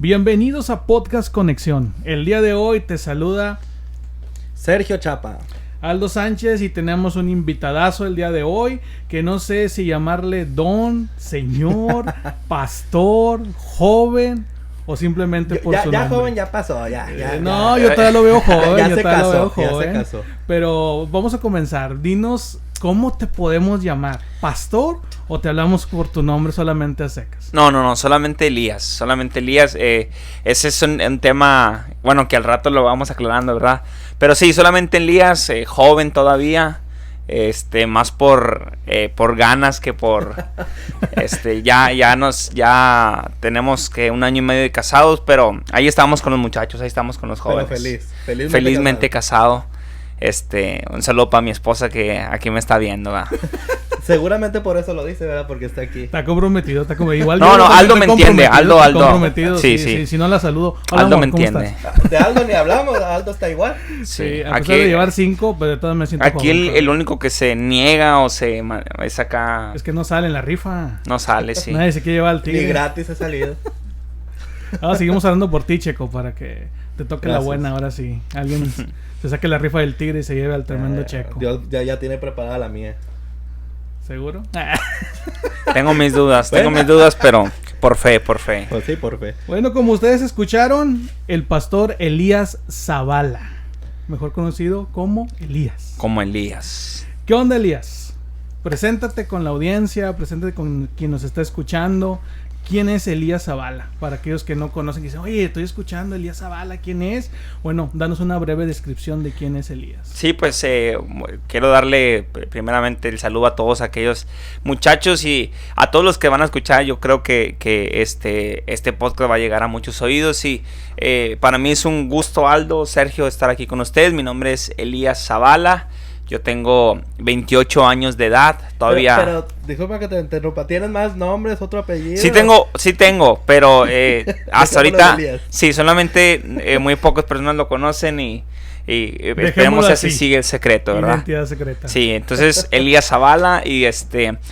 Bienvenidos a Podcast Conexión. El día de hoy te saluda Sergio Chapa, Aldo Sánchez, y tenemos un invitadazo el día de hoy que no sé si llamarle don, señor, pastor, joven o simplemente por su ya nombre. Joven ya pasó, ya. No, yo todavía lo veo joven. Ya yo se todavía lo veo casó, ya joven. se casó. Pero vamos a comenzar. Dinos, ¿cómo te podemos llamar? ¿Pastor o te hablamos por tu nombre solamente a secas? No, solamente Elías. Solamente Elías. Ese es un tema, bueno, que al rato lo vamos aclarando, ¿verdad? Pero sí, solamente Elías, joven todavía. Más por ganas que por ya tenemos que 1 año y medio de casados, pero ahí estamos con los muchachos, ahí estamos con los jóvenes. Pero felizmente casado. Un saludo para mi esposa que aquí me está viendo, ¿verdad? Seguramente por eso lo dice, ¿verdad? Porque está aquí. Está comprometido, Igual no, Aldo me entiende, Aldo. Comprometido, sí. Si no la saludo. Hola, Aldo amor, me ¿cómo entiende. estás? De Aldo ni hablamos, Aldo está igual. Sí, a aquí, pesar de llevar 5, pero de todas me siento aquí joven, el único que se niega es acá. Es que no sale en la rifa. No sale, sí. Nadie se quiere llevar al tigre. Ni gratis ha salido. Ahora seguimos hablando por ti, Checo, para que te toque Gracias. la buena. Ahora sí. Alguien se saque la rifa del tigre y se lleve al tremendo Checo. Dios ya tiene preparada la mía. ¿Seguro? Tengo mis dudas, pero por fe. Pues sí, por fe. Bueno, como ustedes escucharon, el pastor Elías Zavala, mejor conocido como Elías. Como Elías. ¿Qué onda, Elías? Preséntate con la audiencia, preséntate con quien nos está escuchando. ¿Quién es Elías Zavala? Para aquellos que no conocen y dicen, oye, estoy escuchando Elías Zavala, ¿quién es? Bueno, danos una breve descripción de quién es Elías. Sí, pues quiero darle primeramente el saludo a todos aquellos muchachos y a todos los que van a escuchar. Yo creo que este podcast va a llegar a muchos oídos y para mí es un gusto, Aldo, Sergio, estar aquí con ustedes. Mi nombre es Elías Zavala. Yo tengo 28 años de edad, todavía... Pero disculpa que te interrumpa, ¿tienes más nombres, otro apellido? Sí tengo, pero hasta ahorita... Elías. Sí, solamente muy pocas personas lo conocen y esperemos que así sigue el secreto, ¿verdad? Identidad secreta. Sí, entonces Elías Zavala y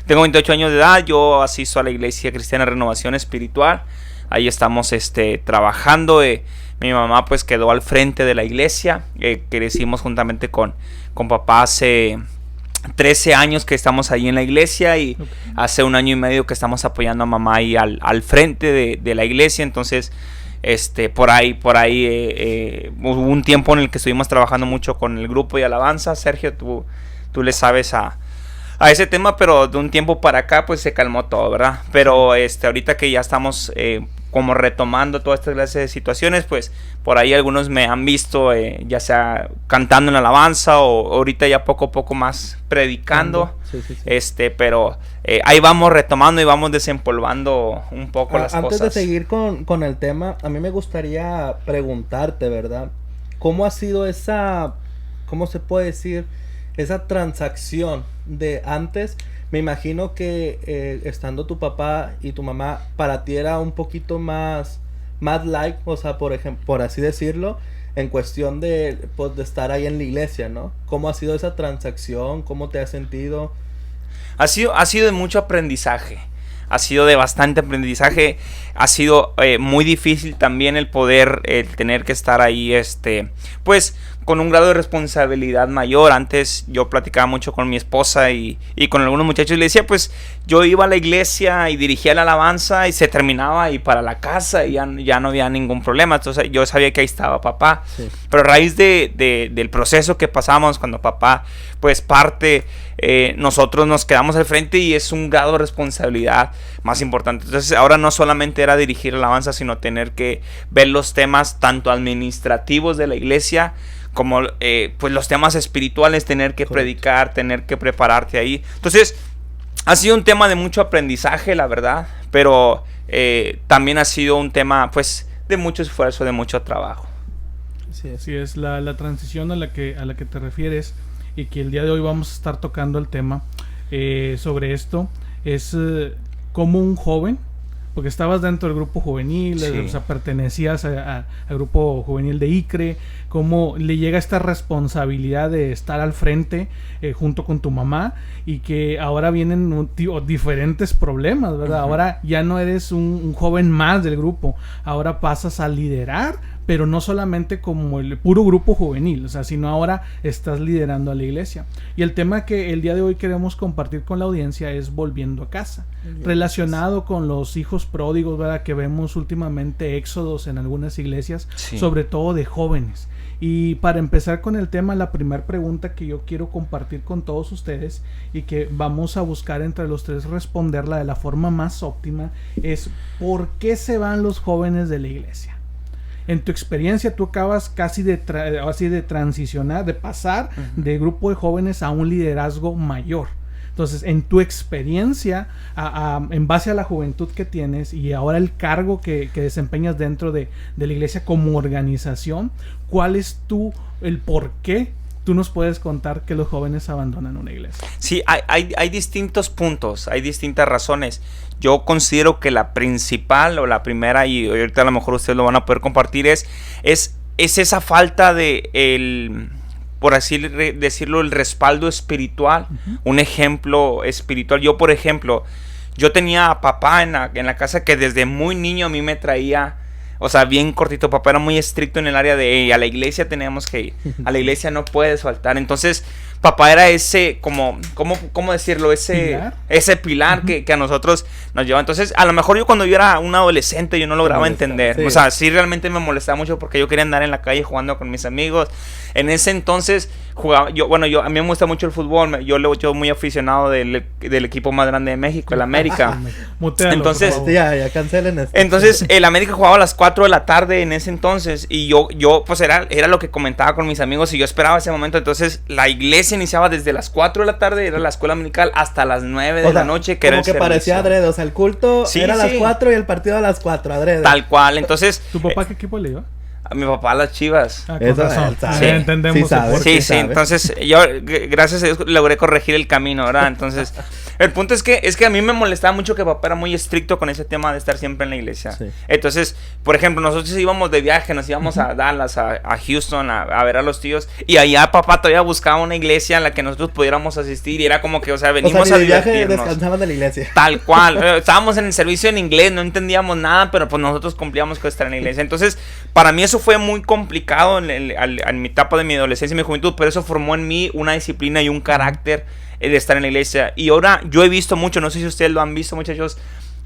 tengo 28 años de edad, yo asisto a la Iglesia Cristiana Renovación Espiritual, ahí estamos trabajando, mi mamá pues quedó al frente de la iglesia, crecimos juntamente con papá hace 13 años que estamos ahí en la iglesia y hace 1 año y medio que estamos apoyando a mamá ahí al frente de la iglesia. Entonces por ahí hubo un tiempo en el que estuvimos trabajando mucho con el grupo de alabanza. Sergio, tú le sabes a ese tema, pero de un tiempo para acá pues se calmó todo, ¿verdad? Pero ahorita que ya estamos como retomando toda esta clase de situaciones, pues por ahí algunos me han visto ya sea cantando en alabanza o ahorita ya poco a poco más predicando. Sí. Pero ahí vamos retomando y vamos desempolvando un poco las Antes cosas. de seguir con el tema, a mí me gustaría preguntarte, ¿verdad? ¿Cómo ha sido cómo se puede decir, esa transacción de antes? Me imagino que estando tu papá y tu mamá, para ti era un poquito más light, o sea, por ejemplo, por así decirlo, en cuestión de estar ahí en la iglesia, ¿no? ¿Cómo ha sido esa transacción? ¿Cómo te has sentido? Ha sido de mucho aprendizaje. Ha sido de bastante aprendizaje. Ha sido muy difícil también el poder tener que estar ahí, pues con un grado de responsabilidad mayor. Antes yo platicaba mucho con mi esposa y con algunos muchachos y le decía, pues yo iba a la iglesia y dirigía la alabanza y se terminaba y para la casa y ya no había ningún problema. Entonces yo sabía que ahí estaba papá. Sí. Pero a raíz del proceso que pasamos cuando papá pues parte, nosotros nos quedamos al frente y es un grado de responsabilidad más importante. Entonces ahora no solamente era dirigir la alabanza, sino tener que ver los temas tanto administrativos de la iglesia como pues los temas espirituales, tener que predicar, tener que prepararte ahí. Entonces ha sido un tema de mucho aprendizaje, la verdad, pero también ha sido un tema pues de mucho esfuerzo, de mucho trabajo. Sí, así es, la transición a la que te refieres y que el día de hoy vamos a estar tocando el tema sobre esto es como un joven porque estabas dentro del grupo juvenil, Sí. o sea, pertenecías al grupo juvenil de ICRE, cómo le llega esta responsabilidad de estar al frente junto con tu mamá, y que ahora vienen diferentes problemas, ¿verdad? Ujú. Ahora ya no eres un joven más del grupo, ahora pasas a liderar, pero no solamente como el puro grupo juvenil, o sea, sino ahora estás liderando a la iglesia. Y el tema que el día de hoy queremos compartir con la audiencia es volviendo a casa, relacionado con los hijos pródigos, ¿verdad? Que vemos últimamente éxodos en algunas iglesias, Sí. sobre todo de jóvenes. Y para empezar con el tema, la primera pregunta que yo quiero compartir con todos ustedes y que vamos a buscar entre los tres responderla de la forma más óptima es: ¿por qué se van los jóvenes de la iglesia? En tu experiencia, tú acabas casi de transicionar, de pasar de grupo de jóvenes a un liderazgo mayor. Entonces, en tu experiencia, en base a la juventud que tienes y ahora el cargo que desempeñas dentro de la iglesia como organización, ¿cuál es el por qué tú nos puedes contar que los jóvenes abandonan una iglesia? Sí, hay distintos puntos, hay distintas razones. Yo considero que la principal o la primera, y ahorita a lo mejor ustedes lo van a poder compartir, es esa falta de por así decirlo, el respaldo espiritual, un ejemplo espiritual. Yo, por ejemplo, yo tenía a papá en la casa que desde muy niño a mí me traía, o sea, bien cortito. Papá era muy estricto en el área de a la iglesia tenemos que ir, a la iglesia no puedes faltar. Entonces, papá era ese, ¿cómo decirlo? Ese pilar que a nosotros nos lleva. Entonces, a lo mejor yo cuando yo era un adolescente, yo no lograba entender. Sí. O sea, sí realmente me molestaba mucho porque yo quería andar en la calle jugando con mis amigos. En ese entonces jugaba, a mí me gusta mucho el fútbol. Yo muy aficionado del equipo más grande de México, el América. Mutealo, Entonces, por favor. Ya cancelen esto. Entonces, el América jugaba a las 4 de la tarde en ese entonces. Y yo pues era lo que comentaba con mis amigos. Y yo esperaba ese momento. Entonces, la iglesia iniciaba desde las 4 de la tarde, era la escuela dominical, hasta las 9 de la noche, que era el como que servicio. parecía adrede. O sea, el culto era a las 4 y el partido a las 4, adrede. Tal cual. Entonces, ¿Tu papá qué equipo le iba? a mi papá a las Chivas. Con Eso, razón. él sabe. Sí, entendemos Sí el sabe. por qué. Sí, sabe. entonces yo, gracias a Dios, logré corregir el camino, ¿verdad? Entonces, el punto es que a mí me molestaba mucho que papá era muy estricto con ese tema de estar siempre en la iglesia. Sí. Entonces, por ejemplo, nosotros íbamos de viaje, nos íbamos a Dallas, a Houston, a ver a los tíos, y allá papá todavía buscaba una iglesia en la que nosotros pudiéramos asistir, y era como que, o sea, venimos ni a de viaje divertirnos. descansaban de la iglesia. Tal cual, estábamos en el servicio en inglés, no entendíamos nada, pero pues nosotros cumplíamos con estar en la iglesia. Entonces, para mí eso fue muy complicado en mi etapa de mi adolescencia y mi juventud, pero eso formó en mí una disciplina y un carácter de estar en la iglesia. Y ahora yo he visto mucho, no sé si ustedes lo han visto, muchachos,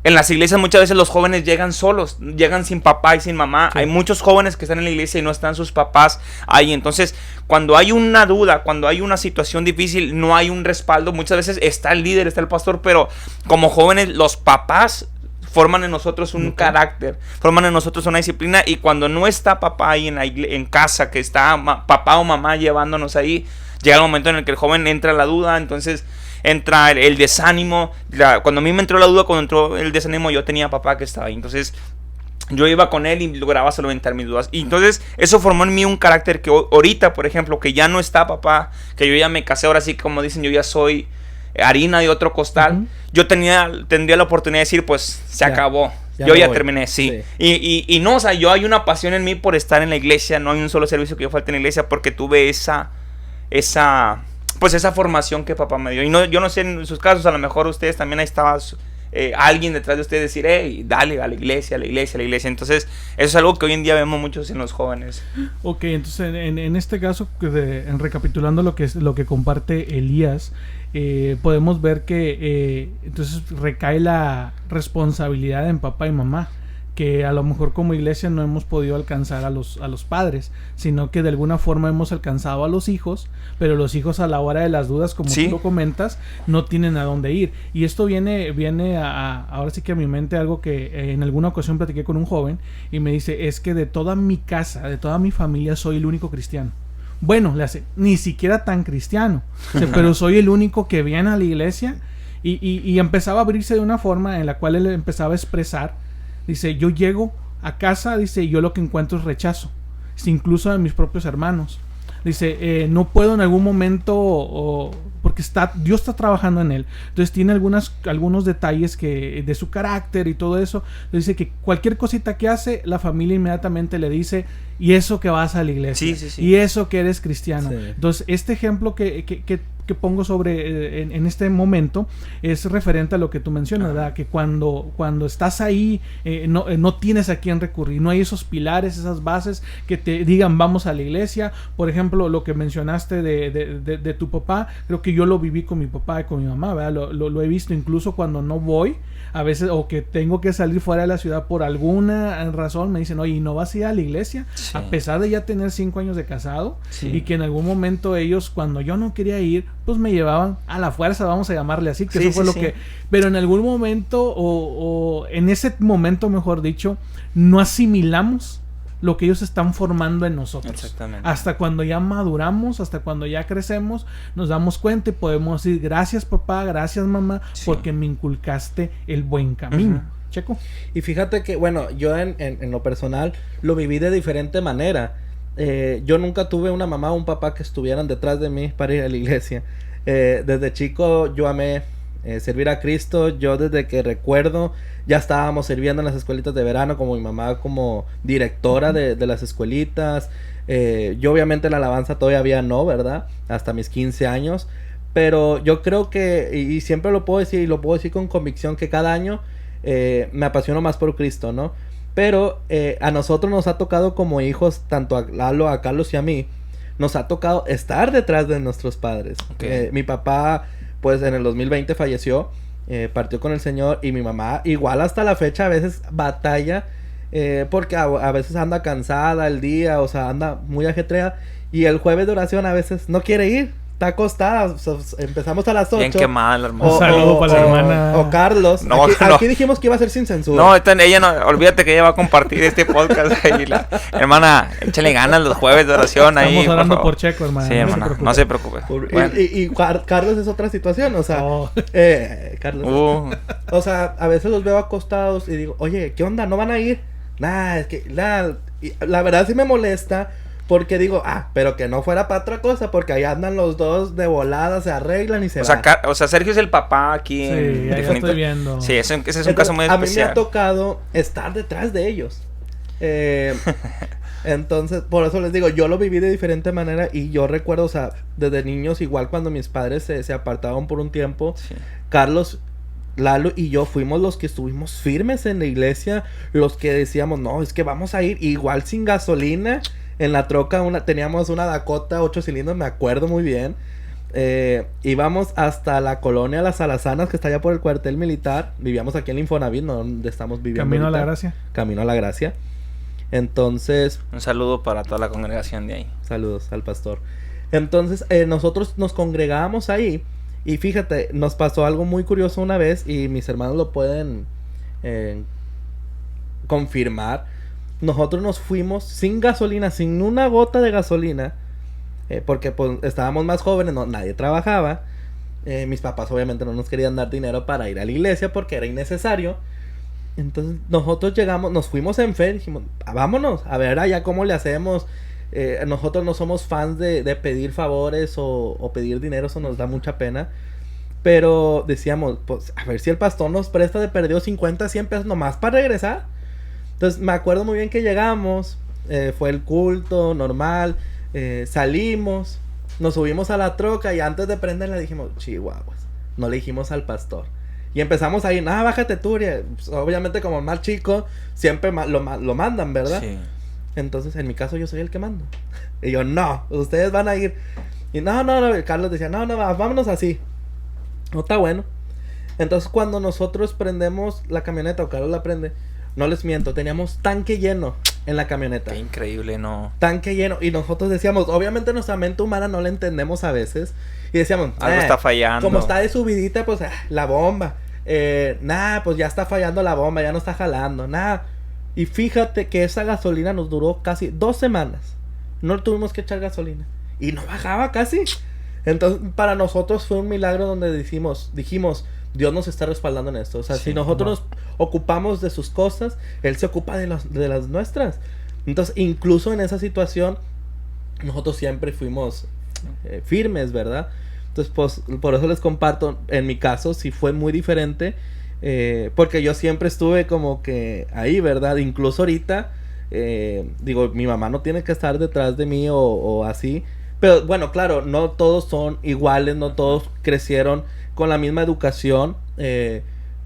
en las iglesias muchas veces los jóvenes llegan solos, llegan sin papá y sin mamá. Sí. Hay muchos jóvenes que están en la iglesia y no están sus papás ahí. Entonces, cuando hay una duda, cuando hay una situación difícil, no hay un respaldo. Muchas veces está el líder, está el pastor, pero como jóvenes, los papás forman en nosotros un carácter, forman en nosotros una disciplina, y cuando no está papá ahí en casa, que está papá o mamá llevándonos ahí, llega el momento en el que el joven entra la duda, entonces entra el desánimo. Cuando a mí me entró la duda, cuando entró el desánimo, yo tenía papá que estaba ahí, entonces yo iba con él y lograba solventar mis dudas. Y entonces eso formó en mí un carácter que ahorita, por ejemplo, que ya no está papá, que yo ya me casé, ahora sí, como dicen, yo ya soy harina de otro costal. Yo tendría la oportunidad de decir, pues se acabó, yo ya terminé, sí. Y no, o sea, yo hay una pasión en mí por estar en la iglesia. No hay un solo servicio que yo falte en la iglesia, porque tuve esa formación que papá me dio. Y no, yo no sé, en sus casos, a lo mejor ustedes también ahí estaba alguien detrás de ustedes decir, hey, dale a la iglesia, a la iglesia, a la iglesia. Entonces, eso es algo que hoy en día vemos muchos en los jóvenes. Ok, entonces en este caso, recapitulando lo que comparte Elías, podemos ver que entonces recae la responsabilidad en papá y mamá, que a lo mejor como iglesia no hemos podido alcanzar a los padres, sino que de alguna forma hemos alcanzado a los hijos, pero los hijos a la hora de las dudas, como tú lo comentas, no tienen a dónde ir. Y esto viene ahora sí que a mi mente algo que en alguna ocasión platiqué con un joven y me dice, es que de toda mi casa, de toda mi familia, soy el único cristiano. Bueno, le hace, ni siquiera tan cristiano, pero soy el único que viene a la iglesia, y empezaba a abrirse de una forma en la cual él empezaba a expresar. Dice, yo llego a casa, dice, yo lo que encuentro es rechazo, incluso de mis propios hermanos. Dice, no puedo en algún momento, porque Dios está trabajando en él. Entonces tiene algunos detalles de su carácter y todo eso. Dice que cualquier cosita que hace, la familia inmediatamente le dice, y eso que vas a la iglesia, y eso que eres cristiano. Sí. Entonces este ejemplo que pongo sobre en este momento es referente a lo que tú mencionas, ¿verdad? Que cuando estás ahí no tienes a quién recurrir, no hay esos pilares, esas bases que te digan vamos a la iglesia. Por ejemplo, lo que mencionaste de tu papá, creo que yo lo viví con mi papá y con mi mamá, ¿verdad? Lo he visto incluso cuando no voy a veces, o que tengo que salir fuera de la ciudad por alguna razón, me dicen, oye, ¿no vas a ir a la iglesia? Sí. A pesar de ya tener 5 años de casado, sí. Y que en algún momento ellos, cuando yo no quería ir, pues me llevaban a la fuerza, vamos a llamarle así, que sí, eso fue lo que... Pero en algún momento, o en ese momento, mejor dicho, no asimilamos lo que ellos están formando en nosotros. Exactamente. Hasta cuando ya maduramos, hasta cuando ya crecemos, nos damos cuenta y podemos decir, gracias papá, gracias mamá, sí. Porque me inculcaste el buen camino. Uh-huh. Checo. Y fíjate que, bueno, yo en lo personal lo viví de diferente manera. Yo nunca tuve una mamá o un papá que estuvieran detrás de mí para ir a la iglesia. Desde chico yo amé servir a Cristo. Yo desde que recuerdo ya estábamos sirviendo en las escuelitas de verano, como mi mamá como directora de las escuelitas. Yo obviamente la alabanza todavía no, ¿verdad? Hasta mis 15 años. Pero yo creo que, y siempre lo puedo decir, y lo puedo decir con convicción, que cada año me apasiono más por Cristo, ¿no? Pero a nosotros nos ha tocado como hijos, tanto a Lalo, a Carlos y a mí, nos ha tocado estar detrás de nuestros padres. Okay. Mi papá, pues en el 2020 falleció, partió con el Señor, y mi mamá igual hasta la fecha a veces batalla, porque a veces anda cansada el día, o sea, anda muy ajetreada, y el jueves de oración a veces no quiere ir. Está acostada, o sea, empezamos a las 8. Bien quemada la hermana. Un saludo para la hermana. O Carlos. No, aquí dijimos que iba a ser sin censura. No, ella no, olvídate que ella va a compartir este podcast ahí. Hermana, échale ganas los jueves de oración ahí. Estamos orando por Checo, hermana. Sí, hermana, no se preocupe. Bueno. Y Carlos es otra situación, o sea. Carlos. O sea, a veces los veo acostados y digo, oye, ¿qué onda? ¿No van a ir? Nah, es que la verdad sí me molesta. Porque digo, pero que no fuera para otra cosa, porque ahí andan los dos de volada, se arreglan y se van. O sea, Sergio es el papá aquí. Sí, ya estoy viendo. Sí, ese es un caso muy especial. A mí me ha tocado estar detrás de ellos. Entonces, por eso les digo, yo lo viví de diferente manera. Y yo recuerdo, o sea, desde niños, igual cuando mis padres se apartaban por un tiempo, sí. Carlos, Lalo y yo fuimos los que estuvimos firmes en la iglesia. Los que decíamos, no, es que vamos a ir igual sin gasolina. En la troca teníamos una Dakota 8 cilindros, me acuerdo muy bien. Íbamos hasta la colonia Las Alazanas, que está allá por el cuartel militar. Vivíamos aquí en Infonavit, no donde estamos viviendo. Camino ahorita. A la Gracia. Camino a la Gracia. Entonces... Un saludo para toda la congregación de ahí. Saludos al pastor. Entonces, nosotros nos congregábamos ahí. Y fíjate, nos pasó algo muy curioso una vez. Y mis hermanos lo pueden confirmar. Nosotros nos fuimos sin gasolina, sin una gota de gasolina, porque pues estábamos más jóvenes, nadie trabajaba. Mis papás obviamente no nos querían dar dinero para ir a la iglesia porque era innecesario. Entonces nosotros llegamos, nos fuimos en fe, dijimos, vámonos, a ver allá cómo le hacemos. Nosotros no somos fans de pedir favores o pedir dinero, eso nos da mucha pena. Pero decíamos, pues a ver si el pastor nos presta de perdido 50, 100 pesos nomás para regresar. Entonces me acuerdo muy bien que llegamos, fue el culto normal, salimos, nos subimos a la troca y antes de prenderla dijimos, chihuahuas, no le dijimos al pastor. Y empezamos a ir, bájate tú, pues, obviamente como más chico, siempre lo mandan, ¿verdad? Sí. Entonces en mi caso yo soy el que mando. Y yo, no, ustedes van a ir. Y no, Carlos decía, no, vámonos así. No está bueno. Entonces cuando nosotros prendemos la camioneta, o Carlos la prende, no les miento, teníamos tanque lleno en la camioneta. Qué increíble, ¿no? Tanque lleno. Y nosotros decíamos, obviamente nuestra mente humana no la entendemos a veces. Y decíamos, algo está fallando. Como está de subidita, pues la bomba. Pues ya está fallando la bomba, ya no está jalando, Y fíjate que esa gasolina nos duró casi 2 semanas. No tuvimos que echar gasolina. Y no bajaba casi. Entonces, para nosotros fue un milagro donde dijimos, Dios nos está respaldando en esto. O sea, sí, si nosotros nos ocupamos de sus cosas, Él se ocupa de las nuestras. Entonces, incluso en esa situación, nosotros siempre fuimos firmes, ¿verdad? Entonces, pues, por eso les comparto. En mi caso, sí fue muy diferente. Porque yo siempre estuve como que ahí, ¿verdad? Incluso ahorita, digo, mi mamá no tiene que estar detrás de mí o así. Pero bueno, claro, no todos son iguales, no todos crecieron con la misma educación.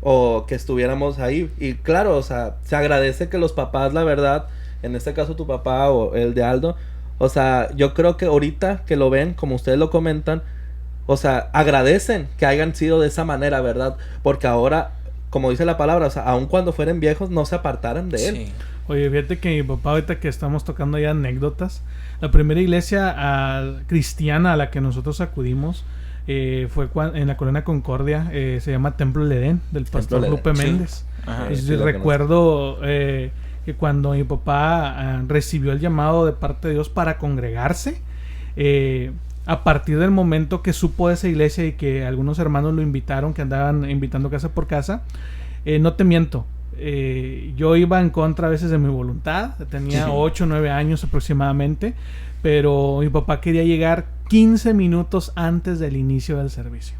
O que estuviéramos ahí. Y claro, o sea, se agradece que los papás, la verdad, en este caso tu papá o el de Aldo, o sea, yo creo que ahorita que lo ven, como ustedes lo comentan, o sea, agradecen que hayan sido de esa manera, ¿verdad? Porque ahora, como dice la palabra, o sea, aun cuando fueran viejos, no se apartaran de él. Sí. Oye, fíjate que mi papá, ahorita que estamos tocando ya anécdotas, la primera iglesia cristiana a la que nosotros acudimos fue en la Colonia Concordia, se llama Templo del Edén, del pastor Lupe Méndez. Ajá. Y recuerdo que cuando mi papá recibió el llamado de parte de Dios para congregarse, a partir del momento que supo de esa iglesia y que algunos hermanos lo invitaron, que andaban invitando casa por casa, no te miento, yo iba en contra a veces de mi voluntad, tenía 8 o 9 años aproximadamente, pero mi papá quería llegar 15 minutos antes del inicio del servicio.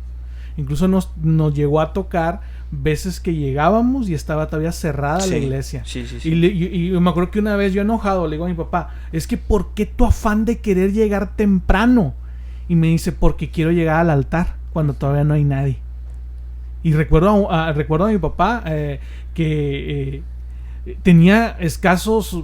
Incluso nos llegó a tocar veces que llegábamos y estaba todavía cerrada la iglesia. Y me acuerdo que una vez yo enojado le digo a mi papá, es que ¿por qué tu afán de querer llegar temprano? Y me dice, porque quiero llegar al altar cuando todavía no hay nadie. Y recuerdo a mi papá que tenía escasos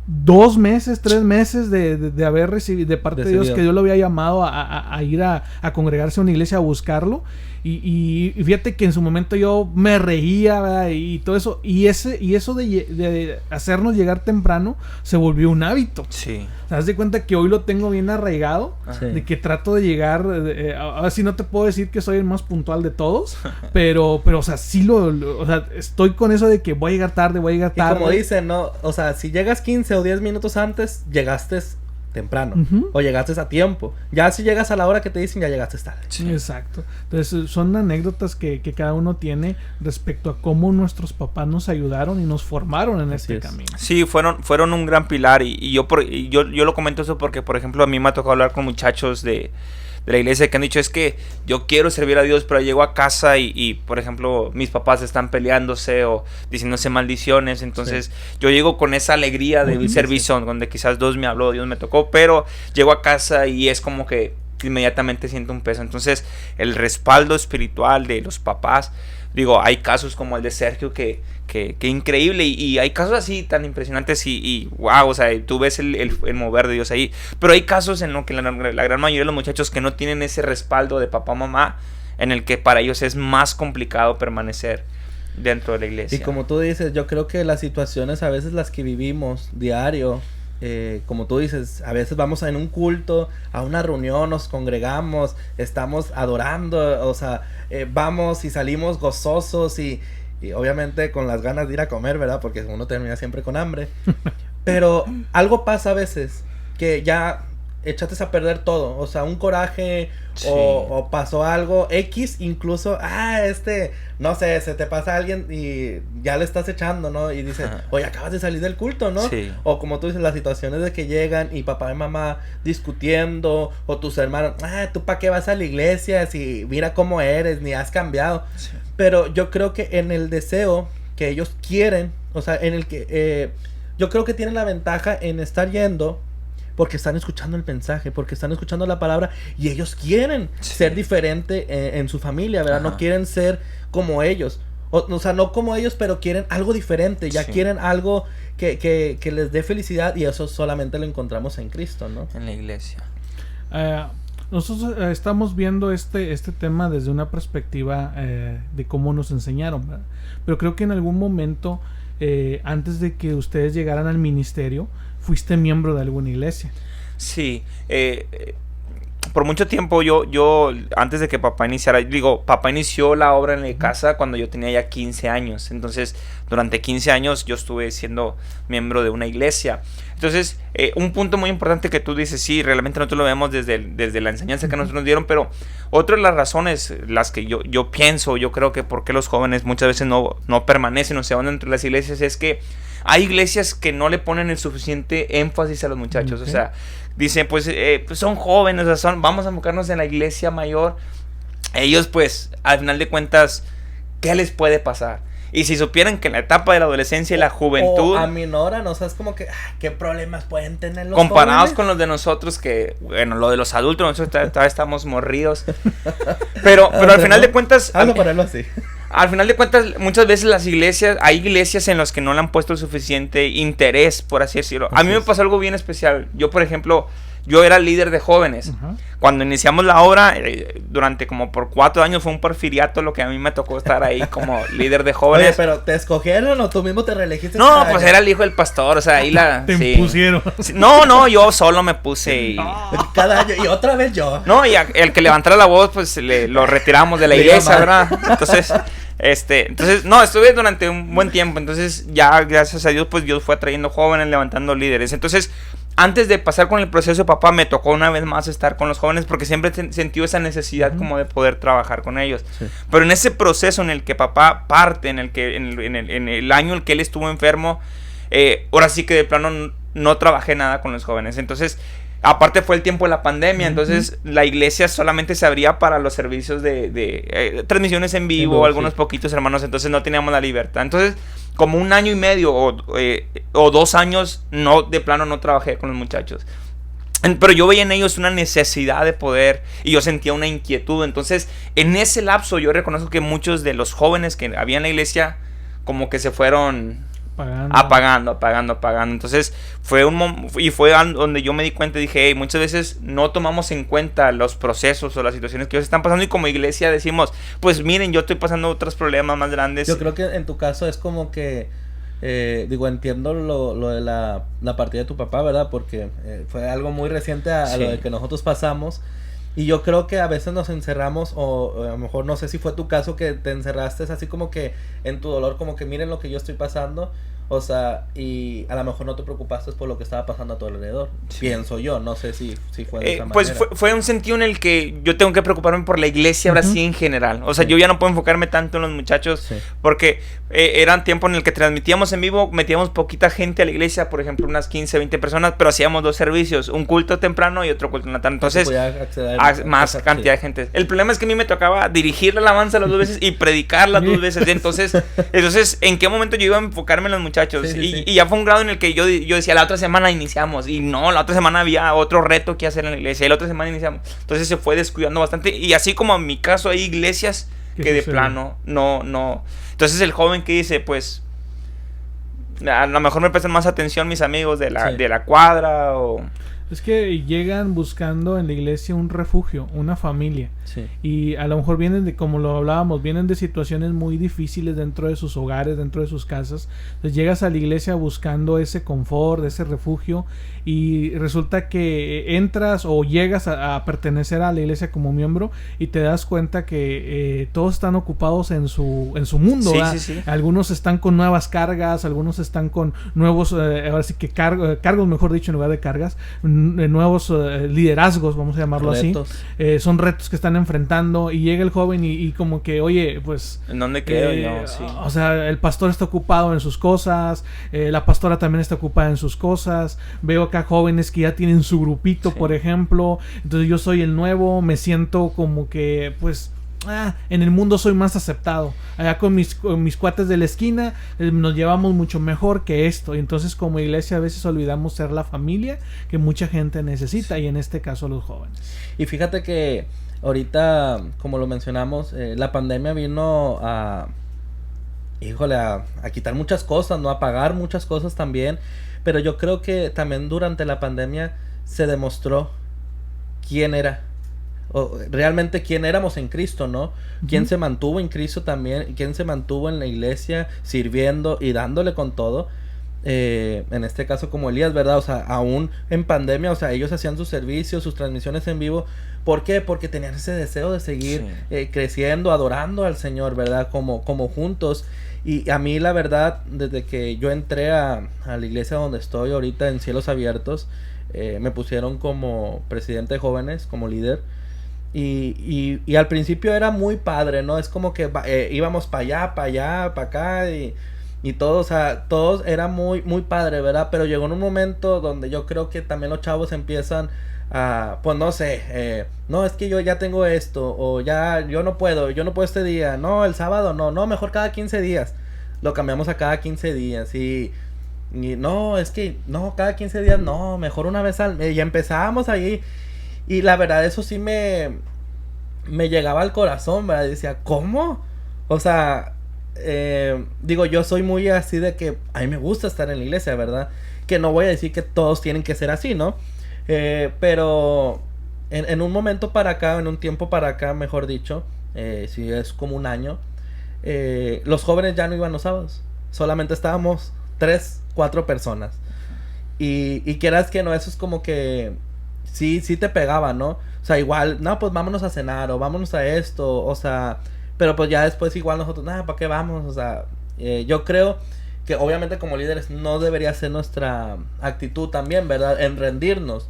2 meses, 3 meses de haber recibido de parte de Dios, que Dios lo había llamado a ir a congregarse a una iglesia a buscarlo. Y fíjate que en su momento yo me reía, ¿verdad? Y todo eso. Y eso de hacernos llegar temprano se volvió un hábito. Sí. ¿Te das de cuenta que hoy lo tengo bien arraigado? Sí. De que trato de llegar. Ahora sí no te puedo decir que soy el más puntual de todos. pero o sea, sí o sea, estoy con eso de que voy a llegar tarde. Y como dicen, ¿no? O sea, si llegas 15 o 10 minutos antes, llegaste temprano. O llegaste a tiempo. Ya si llegas a la hora que te dicen, ya llegaste tarde. Sí. Exacto. Entonces son anécdotas que cada uno tiene respecto a cómo nuestros papás nos ayudaron y nos formaron en este camino. Sí, fueron un gran pilar. Y yo lo comento eso porque, por ejemplo, a mí me ha tocado hablar con muchachos de la iglesia que han dicho, es que yo quiero servir a Dios, pero llego a casa y por ejemplo, mis papás están peleándose o diciéndose maldiciones. Entonces yo llego con esa alegría del servicio, donde quizás Dios me habló, Dios me tocó, pero llego a casa y es como que inmediatamente siento un peso. Entonces el respaldo espiritual de los papás, digo, hay casos como el de Sergio que increíble, y hay casos así tan impresionantes y wow, o sea, tú ves el mover de Dios ahí, pero hay casos en los que la gran mayoría de los muchachos que no tienen ese respaldo de papá o mamá, en el que para ellos es más complicado permanecer dentro de la iglesia. Y como tú dices, yo creo que las situaciones a veces las que vivimos diario, como tú dices, a veces vamos en un culto, a una reunión, nos congregamos, estamos adorando, o sea, vamos y salimos gozosos y obviamente con las ganas de ir a comer, ¿verdad? Porque uno termina siempre con hambre. Pero algo pasa a veces que ya echaste a perder todo. O sea, un coraje o pasó algo X, incluso, no sé, se te pasa alguien y ya le estás echando, ¿no? Y dices, oye, acabas de salir del culto, ¿no? Sí. O como tú dices, las situaciones de que llegan y papá y mamá discutiendo, o tus hermanos, ¿tú para qué vas a la iglesia? Si mira cómo eres, ni has cambiado. Sí. Pero yo creo que en el deseo que ellos quieren, o sea, en el que yo creo que tienen la ventaja en estar yendo porque están escuchando el mensaje, porque están escuchando la palabra y ellos quieren ser diferente en su familia, ¿verdad? No quieren ser como ellos. O sea, no como ellos, pero quieren algo diferente. Ya quieren algo que les dé felicidad, y eso solamente lo encontramos en Cristo, ¿no? En la iglesia. Nosotros estamos viendo este tema desde una perspectiva de cómo nos enseñaron, ¿verdad? Pero creo que en algún momento, antes de que ustedes llegaran al ministerio, fuiste miembro de alguna iglesia. Sí, por mucho tiempo yo antes de que papá iniciara, papá inició la obra en la casa cuando yo tenía ya 15 años. Entonces, durante 15 años yo estuve siendo miembro de una iglesia. Entonces, un punto muy importante que tú dices, sí, realmente nosotros lo vemos desde la enseñanza que nosotros nos dieron, pero otra de las razones, las que yo pienso, yo creo que por qué los jóvenes muchas veces no permanecen o se van dentro de las iglesias, es que hay iglesias que no le ponen el suficiente énfasis a los muchachos. O sea, dicen, pues son jóvenes, o sea, vamos a enfocarnos en la iglesia mayor. Ellos, pues, al final de cuentas, ¿qué les puede pasar? Y si supieran que en la etapa de la adolescencia y la juventud... O aminoran, o sea, es como que, ¿qué problemas pueden tener los comparados jóvenes? con los de nosotros, que, bueno, lo de los adultos, nosotros todavía estamos morridos. Pero al final de cuentas... Hazlo ponerlo así. Al final de cuentas, muchas veces las iglesias, hay iglesias en las que no le han puesto el suficiente interés, por así decirlo. A mí me pasó algo bien especial. Yo, por ejemplo, yo era líder de jóvenes. Cuando iniciamos la obra, durante como por 4 años fue un porfiriato lo que a mí me tocó estar ahí como líder de jóvenes. Oye, pero ¿te escogieron o tú mismo te reelegiste? No, pues era el hijo del pastor, o sea, ahí la... Te sí. impusieron. No, yo solo me puse y... Cada año, y otra vez yo. No, y el que levantara la voz, pues lo retiramos de la iglesia, ¿verdad? Entonces, no, estuve durante un buen tiempo. Entonces, ya, gracias a Dios, pues Dios fue atrayendo jóvenes, levantando líderes. Entonces, antes de pasar con el proceso de papá, me tocó una vez más estar con los jóvenes porque siempre sentí esa necesidad como de poder trabajar con ellos. Sí. Pero en ese proceso en el que papá parte, en el año en el que él estuvo enfermo, ahora sí que de plano no trabajé nada con los jóvenes. Entonces, aparte fue el tiempo de la pandemia, entonces la iglesia solamente se abría para los servicios de transmisiones en vivo, algunos poquitos hermanos, entonces no teníamos la libertad. Entonces, como 1 año y medio o 2 años, de plano no trabajé con los muchachos. Pero yo veía en ellos una necesidad de poder y yo sentía una inquietud. Entonces, en ese lapso yo reconozco que muchos de los jóvenes que había en la iglesia como que se fueron... apagando. Entonces fue donde yo me di cuenta y dije, hey, muchas veces no tomamos en cuenta los procesos o las situaciones que ellos están pasando y como iglesia decimos, pues miren, yo estoy pasando otros problemas más grandes. Yo creo que en tu caso es como que entiendo lo de la partida de tu papá, ¿verdad? Porque fue algo muy reciente a lo de que nosotros pasamos. Y yo creo que a veces nos encerramos, o a lo mejor no sé si fue tu caso que te encerraste así como que en tu dolor, como que miren lo que yo estoy pasando, o sea, y a lo mejor no te preocupaste por lo que estaba pasando a tu alrededor, pienso yo, no sé si fue de esa manera. Pues fue un sentido en el que yo tengo que preocuparme por la iglesia ahora sí en general, o sea, yo ya no puedo enfocarme tanto en los muchachos, porque eran tiempos en el que transmitíamos en vivo, metíamos poquita gente a la iglesia, por ejemplo unas 15, 20 personas, pero hacíamos 2 servicios, un culto temprano y otro culto en la tarde, entonces más cantidad de gente. El problema es que a mí me tocaba dirigir la alabanza las 2 veces y predicar las 2 veces, entonces ¿en qué momento yo iba a enfocarme en los muchachos? Y ya fue un grado en el que yo decía, la otra semana iniciamos, y no, la otra semana había otro reto que hacer en la iglesia, y la otra semana iniciamos, entonces se fue descuidando bastante, y así como en mi caso hay iglesias que de plano no, entonces el joven que dice, pues a lo mejor me prestan más atención mis amigos de la cuadra, o... Es que llegan buscando en la iglesia un refugio, una familia. Sí. Y a lo mejor vienen de, como lo hablábamos, vienen de situaciones muy difíciles dentro de sus hogares, dentro de sus casas. Entonces llegas a la iglesia buscando ese confort, ese refugio, y resulta que entras o llegas a pertenecer a la iglesia como miembro y te das cuenta que todos están ocupados en su mundo. Sí. Algunos están con nuevas cargas, algunos están con nuevos, ahora sí que cargos, mejor dicho, en lugar de cargas, nuevos liderazgos, vamos a llamarlo retos. Así. Son retos que están enfrentando y llega el joven y como que, oye, pues... ¿En dónde quedo yo? Sí. O sea, el pastor está ocupado en sus cosas, la pastora también está ocupada en sus cosas, veo acá jóvenes que ya tienen su grupito, por ejemplo, entonces yo soy el nuevo, me siento como que, pues... en el mundo soy más aceptado. Allá con mis cuates de la esquina nos llevamos mucho mejor que esto. Y entonces como iglesia a veces olvidamos ser la familia que mucha gente necesita, y en este caso los jóvenes. Y fíjate que ahorita, como lo mencionamos, la pandemia vino a quitar muchas cosas, ¿no? A apagar muchas cosas también. Pero yo creo que también durante la pandemia se demostró quién era. O realmente quién éramos en Cristo, ¿no? Quién se mantuvo en Cristo también, quién se mantuvo en la iglesia sirviendo y dándole con todo, en este caso como Elías, ¿verdad? O sea, aún en pandemia, o sea, ellos hacían sus servicios, sus transmisiones en vivo. ¿Por qué? Porque tenían ese deseo de seguir creciendo, adorando al Señor, ¿verdad? Como juntos. Y a mí la verdad, desde que yo entré a la iglesia donde estoy ahorita en Cielos Abiertos, me pusieron como presidente de jóvenes, como líder. Y al principio era muy padre, ¿no? Es como que íbamos para allá, para acá, y todo, o sea, todos era muy, muy padre, ¿verdad? Pero llegó en un momento donde yo creo que también los chavos empiezan a, pues no sé, no, es que yo ya tengo esto, o ya, yo no puedo este día, no, el sábado no, mejor cada 15 días, lo cambiamos a cada 15 días, y no, es que, no, cada 15 días, no, mejor una vez al mes, y empezábamos ahí, y la verdad, eso sí me llegaba al corazón, ¿verdad? Y decía, ¿cómo? O sea, digo, yo soy muy así de que a mí me gusta estar en la iglesia, ¿verdad? Que no voy a decir que todos tienen que ser así, ¿no? Pero en un momento para acá, en un tiempo para acá, mejor dicho, si es como un año, los jóvenes ya no iban los sábados. Solamente estábamos 3, 4 personas. Y quieras que no, eso es como que sí te pegaba, ¿no? O sea, igual, no, pues vámonos a cenar o vámonos a esto, o sea, pero pues ya después igual nosotros, nada, ¿para qué vamos? O sea, yo creo que obviamente como líderes no debería ser nuestra actitud también, ¿verdad? En rendirnos.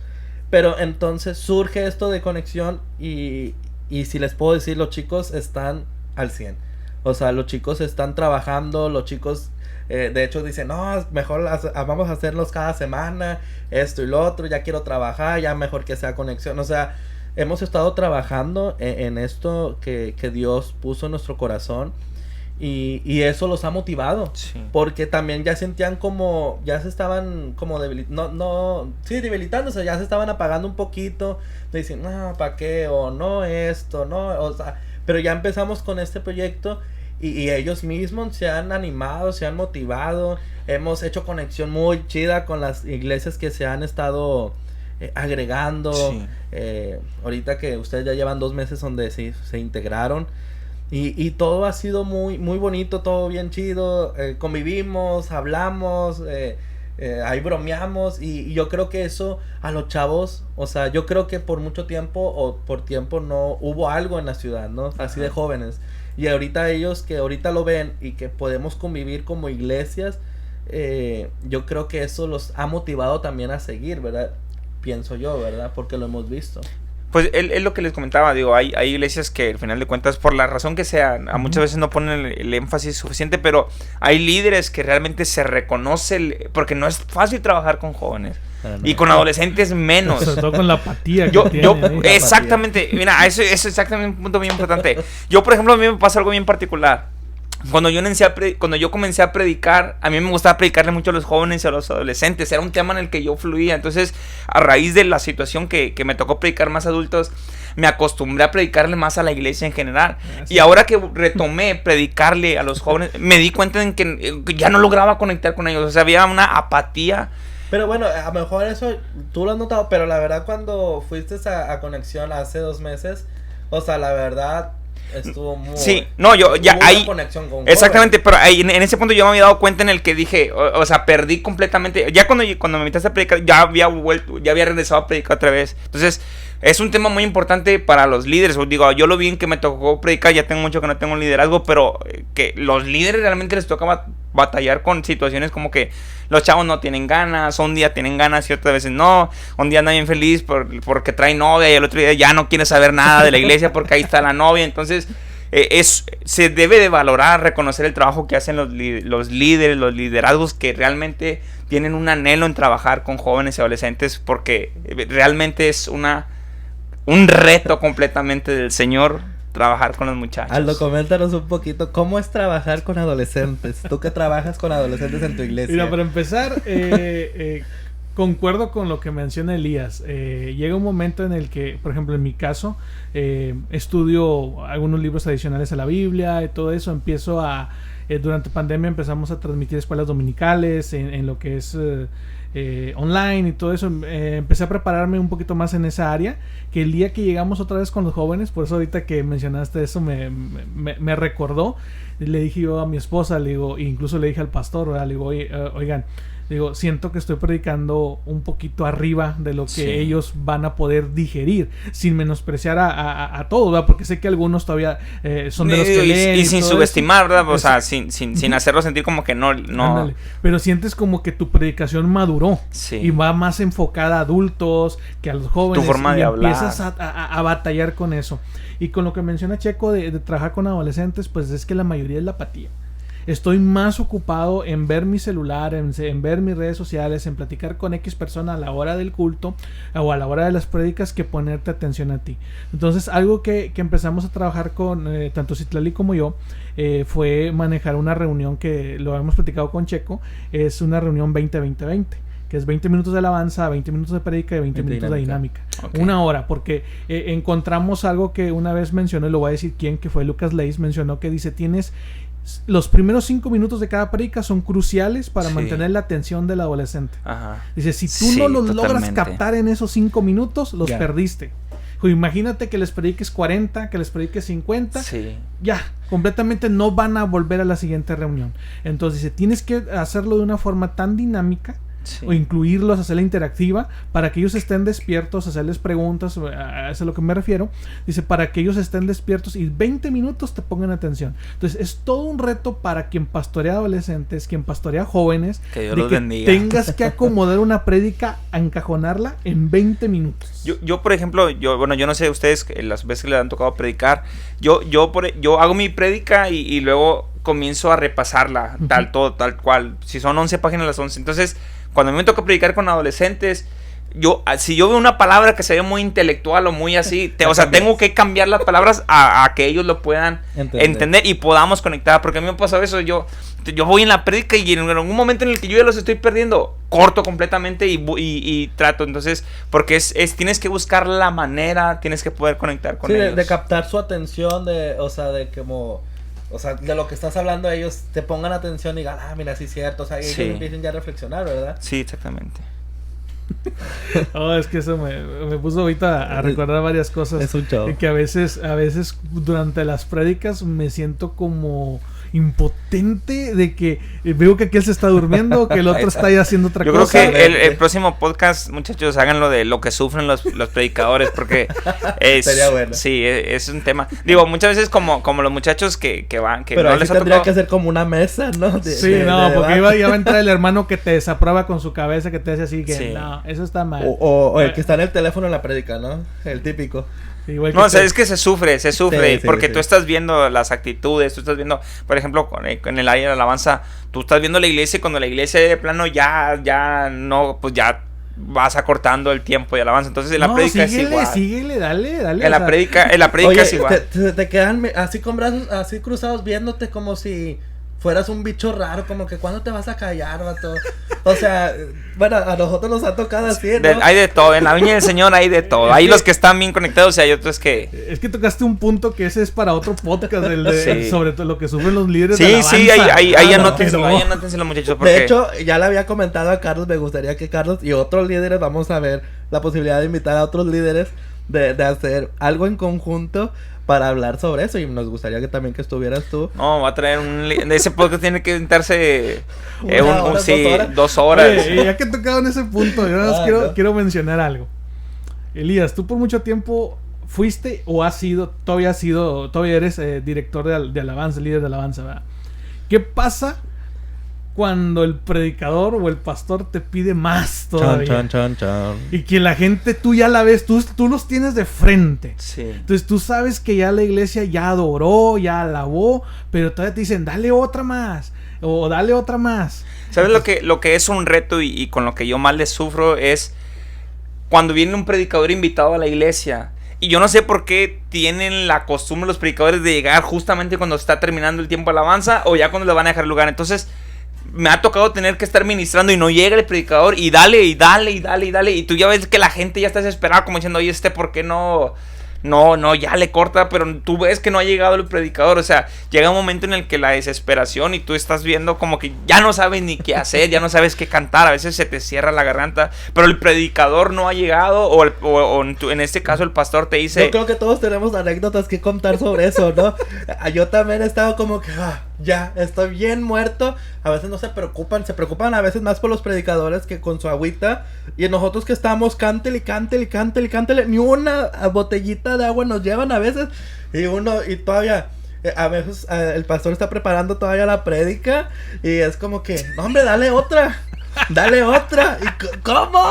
Pero entonces surge esto de conexión y si les puedo decir, los chicos están al 100. O sea, los chicos están trabajando, los chicos de hecho dicen, no, mejor vamos a hacerlos cada semana, esto y lo otro, ya quiero trabajar, ya mejor que sea conexión. O sea, hemos estado trabajando en esto que Dios puso en nuestro corazón. Y eso los ha motivado. Sí. Porque también ya sentían como, ya se estaban como debilitándose, ya se estaban apagando un poquito. Dicen, no, ¿para qué? O no esto, no, o sea, pero ya empezamos con este proyecto y ellos mismos se han animado, se han motivado. Hemos hecho conexión muy chida con las iglesias que se han estado agregando. Sí. Ahorita que ustedes ya llevan 2 meses donde se integraron. Y todo ha sido muy, muy bonito, todo bien chido, convivimos, hablamos, ahí bromeamos y yo creo que eso a los chavos, o sea, yo creo que por mucho tiempo no hubo algo en la ciudad, ¿no? Así de jóvenes. Y ahorita ellos que ahorita lo ven y que podemos convivir como iglesias, yo creo que eso los ha motivado también a seguir, ¿verdad? Pienso yo, ¿verdad? Porque lo hemos visto. Pues es lo que les comentaba, digo, hay iglesias que al final de cuentas, por la razón que sea, a muchas veces no ponen el énfasis suficiente, pero hay líderes que realmente se reconoce, porque no es fácil trabajar con jóvenes, y con adolescentes menos. Sobre todo con la apatía que yo exactamente, mira, eso es exactamente un punto bien importante. Yo, por ejemplo, a mí me pasa algo bien particular. Cuando yo comencé a predicar, a mí me gustaba predicarle mucho a los jóvenes y a los adolescentes. Era un tema en el que yo fluía. Entonces, a raíz de la situación que me tocó predicar más adultos, me acostumbré a predicarle más a la iglesia en general. Y ahora que retomé predicarle a los jóvenes, me di cuenta en que ya no lograba conectar con ellos. O sea, había una apatía. Pero bueno, a lo mejor eso tú lo has notado, pero la verdad cuando fuiste a Conexión hace 2 meses, o sea, la verdad estuvo muy... Sí, no, yo ya ahí... conexión con exactamente, pero ahí, en ese punto yo me había dado cuenta en el que dije, o sea, perdí completamente... Ya cuando me invitaste a predicar, ya había regresado a predicar otra vez. Entonces, es un tema muy importante para los líderes. Os digo, yo lo vi en que me tocó predicar, ya tengo mucho que no tengo un liderazgo, pero que los líderes realmente les toca batallar con situaciones como que los chavos no tienen ganas, un día tienen ganas y otras veces no, un día andan bien feliz porque trae novia y el otro día ya no quiere saber nada de la iglesia porque ahí está la novia. Entonces se debe de valorar, reconocer el trabajo que hacen los líderes, los liderazgos que realmente tienen un anhelo en trabajar con jóvenes y adolescentes, porque realmente es un reto completamente del Señor trabajar con los muchachos. Aldo, coméntanos un poquito, ¿cómo es trabajar con adolescentes? ¿Tú que trabajas con adolescentes en tu iglesia? Mira, para empezar, concuerdo con lo que menciona Elías. Llega un momento en el que, por ejemplo, en mi caso, estudio algunos libros adicionales a la Biblia y todo eso. Empiezo durante pandemia empezamos a transmitir escuelas dominicales en lo que es... online y todo eso. Empecé a prepararme un poquito más en esa área, que el día que llegamos otra vez con los jóvenes, por eso ahorita que mencionaste eso me recordó. Le dije yo a mi esposa, le digo, incluso le dije al pastor, ¿verdad? Le digo, oigan, digo, siento que estoy predicando un poquito arriba de lo que ellos van a poder digerir, sin menospreciar a todos, ¿verdad? Porque sé que algunos todavía son de los que leen. Y sin subestimar, ¿verdad? O sea, sin hacerlo sentir como que no. Ándale. Pero sientes como que tu predicación maduró y va más enfocada a adultos que a los jóvenes. Tu forma de hablar. Empiezas a batallar con eso. Y con lo que menciona Checo de trabajar con adolescentes, pues es que la mayoría es la apatía. Estoy más ocupado en ver mi celular, en ver mis redes sociales, en platicar con X persona a la hora del culto o a la hora de las prédicas que ponerte atención a ti. Entonces, algo que empezamos a trabajar con tanto Citlali como yo fue manejar una reunión que lo hemos platicado con Checo. Es una reunión 20-20-20, que es 20 minutos de alabanza, 20 minutos de prédica y 20 minutos de dinámica. Okay. Una hora, porque encontramos algo que una vez mencionó, y lo voy a decir quién, que fue Lucas Leis, mencionó que dice, tienes... Los primeros 5 minutos de cada prédica son cruciales para mantener la atención del adolescente. Ajá. Dice, si tú no los logras captar en esos 5 minutos, los perdiste. Imagínate que les prediques 40, que les prediques 50. Ya, completamente no van a volver a la siguiente reunión. Entonces dice, tienes que hacerlo de una forma tan dinámica, o incluirlos, hacerla interactiva, para que ellos estén despiertos, hacerles preguntas, a eso es a lo que me refiero. Dice, para que ellos estén despiertos y 20 minutos te pongan atención. Entonces es todo un reto para quien pastorea adolescentes, quien pastorea jóvenes, que Dios los bendiga. Tengas que acomodar una prédica, a encajonarla en 20 minutos. Yo por ejemplo, yo no sé ustedes las veces que les han tocado predicar, yo hago mi prédica y luego comienzo a repasarla, tal cual. Si son 11 páginas, las 11. Entonces, cuando me toca predicar con adolescentes, si yo veo una palabra que se ve muy intelectual o muy así, tengo que cambiar las palabras a que ellos lo puedan entender y podamos conectar. Porque a mí me ha pasado eso, yo voy en la prédica y en algún momento en el que yo ya los estoy perdiendo, corto completamente y trato. Entonces, porque tienes que buscar la manera, tienes que poder conectar con ellos. De captar su atención, de lo que estás hablando, ellos te pongan atención y digan, mira, sí es cierto, ellos empiecen ya a reflexionar, ¿verdad? Sí, exactamente. Es que eso me puso ahorita a recordar varias cosas. Es un show. Que a veces durante las prédicas me siento como impotente de que veo que aquel se está durmiendo, que el otro está ahí haciendo otra cosa. Yo creo que el próximo podcast, muchachos, háganlo de lo que sufren los predicadores, porque sería bueno. Sí, es un tema. Digo, muchas veces como los muchachos que van, que pero no les ha tendría tocado. que ser como una mesa, ¿no? Porque ya va a entrar el hermano que te desaprueba con su cabeza, que te hace así que no, eso está mal. O el que está en el teléfono en la prédica, ¿no? El típico. No, es que se sufre, porque tú estás viendo las actitudes, tú estás viendo, por ejemplo, en el área de la alabanza, tú estás viendo la iglesia y cuando la iglesia de plano ya no, pues ya vas acortando el tiempo de alabanza. Entonces en la prédica es igual. Síguele, dale. En la prédica es igual. Te quedan así con brazos así cruzados viéndote como si fueras un bicho raro, como que ¿cuándo te vas a callar, vato? O sea, bueno, a nosotros nos ha tocado así, ¿no? Hay de todo, en la viña del Señor hay de todo. Hay los que están bien conectados y hay otros que... Es que tocaste un punto que ese es para otro podcast, sobre todo lo que sufren los líderes de alabanza. Sí, ahí anótenselo, muchachos. Porque... De hecho, ya le había comentado a Carlos, me gustaría que Carlos y otros líderes, vamos a ver la posibilidad de invitar a otros líderes de hacer algo en conjunto para hablar sobre eso, y nos gustaría que también que estuvieras tú. No, va a traer ese podcast tiene que inventarse 2 horas. Oye, ya que he tocado en ese punto, yo quiero mencionar algo. Elías, tú por mucho tiempo fuiste o todavía eres director de alabanza, líder de alabanza, ¿verdad? ¿Qué pasa cuando el predicador o el pastor te pide más todavía? Chan. Y que la gente, tú ya la ves, tú los tienes de frente. Sí. Entonces tú sabes que ya la iglesia ya adoró, ya alabó, pero todavía te dicen, dale otra más, o dale otra más. ¿Sabes lo que es un reto y con lo que yo más les sufro? Es cuando viene un predicador invitado a la iglesia. Y yo no sé por qué tienen la costumbre los predicadores de llegar justamente cuando está terminando el tiempo de alabanza o ya cuando le van a dejar lugar. Entonces me ha tocado tener que estar ministrando y no llega el predicador y dale. Y tú ya ves que la gente ya está desesperada como diciendo, oye, ¿por qué no, ya le corta? Pero tú ves que no ha llegado el predicador. O sea, llega un momento en el que la desesperación y tú estás viendo como que ya no sabes ni qué hacer, ya no sabes qué cantar. A veces se te cierra la garganta, pero el predicador no ha llegado o en este caso el pastor te dice... Yo creo que todos tenemos anécdotas que contar sobre eso, ¿no? Yo también he estado como que... ya, estoy bien muerto. A veces no se preocupan a veces más por los predicadores que con su agüita. Y nosotros que estamos cántele, ni una botellita de agua nos llevan a veces. Y todavía, a veces el pastor está preparando todavía la prédica. Y es como que, no, hombre, dale otra. ¿Y cómo?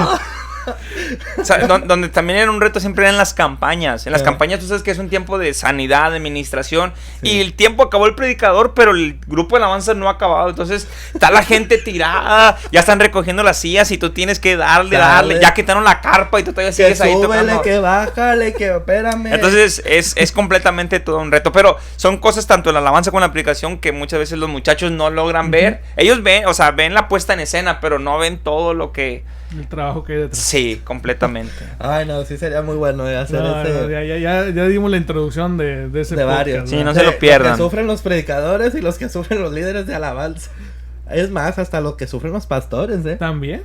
O sea, donde también era un reto siempre eran las campañas. En las campañas tú sabes que es un tiempo de sanidad, de administración. Sí. Y el tiempo acabó el predicador, pero el grupo de alabanza no ha acabado. Entonces está la gente tirada, ya están recogiendo las sillas y tú tienes que darle. Ya quitaron la carpa y tú todavía sigues ahí tocando. Que bájale, que espérame. Entonces es completamente todo un reto. Pero son cosas tanto en la alabanza como en la predicación que muchas veces los muchachos no logran ver. Ellos ven, o sea, ven la puesta en escena, pero no ven todo lo que... El trabajo que hay detrás. Sí, completamente. Ay, no, sí sería muy bueno hacer ese... No, ya dimos la introducción de ese de podcast, varios. Sí, no se lo pierdan. Los que sufren los predicadores y los que sufren los líderes de alabanza. Es más, hasta los que sufren los pastores, También.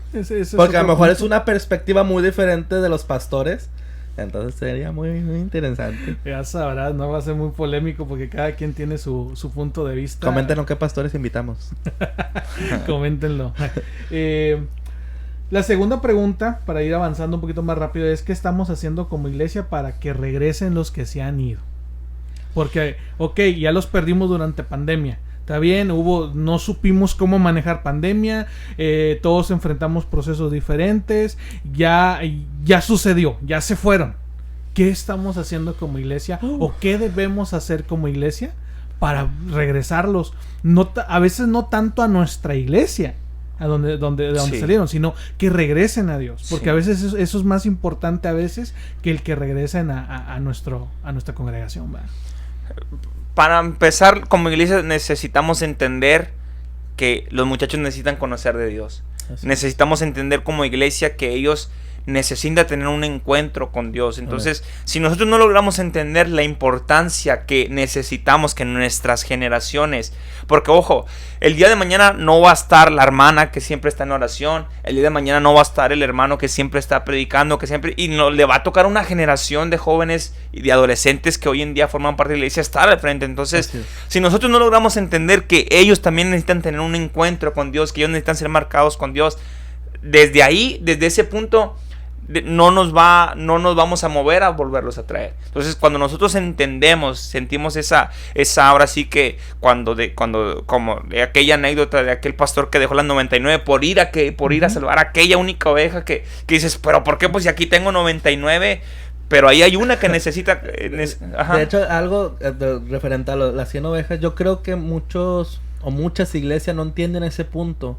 Porque a lo mejor es una perspectiva muy diferente de los pastores. Entonces sería muy, muy interesante. Ya sabrás, no va a ser muy polémico porque cada quien tiene su punto de vista. Coméntenos qué pastores invitamos. Coméntenlo. La segunda pregunta, para ir avanzando un poquito más rápido, es ¿qué estamos haciendo como iglesia para que regresen los que se han ido? Porque, ya los perdimos durante pandemia. Está bien, no supimos cómo manejar pandemia, todos enfrentamos procesos diferentes, ya sucedió, ya se fueron. ¿Qué estamos haciendo como iglesia? ¿O qué debemos hacer como iglesia para regresarlos? A veces no tanto a nuestra iglesia, a donde sí. salieron, sino que regresen a Dios. Porque sí. A veces eso es más importante a veces que el que regresen a nuestra congregación, ¿verdad? Para empezar, como iglesia necesitamos entender que los muchachos necesitan conocer de Dios. Así. Necesitamos entender como iglesia que ellos necesitan tener un encuentro con Dios. Entonces, si nosotros no logramos entender la importancia que necesitamos que nuestras generaciones, porque ojo, el día de mañana no va a estar la hermana que siempre está en oración, el día de mañana no va a estar el hermano que siempre está predicando, y no, le va a tocar una generación de jóvenes y de adolescentes que hoy en día forman parte de la iglesia estar al frente. Entonces, si nosotros no logramos entender que ellos también necesitan tener un encuentro con Dios, que ellos necesitan ser marcados con Dios, desde ese punto no nos vamos a mover a volverlos a traer. Entonces, cuando nosotros sentimos esa ahora sí que cuando como aquella anécdota de aquel pastor que dejó las 99 por ir a salvar a aquella única oveja que dices, pero ¿por qué? Pues si aquí tengo 99, pero ahí hay una que necesita. De hecho, algo referente a las 100 ovejas, yo creo que muchas iglesias no entienden ese punto.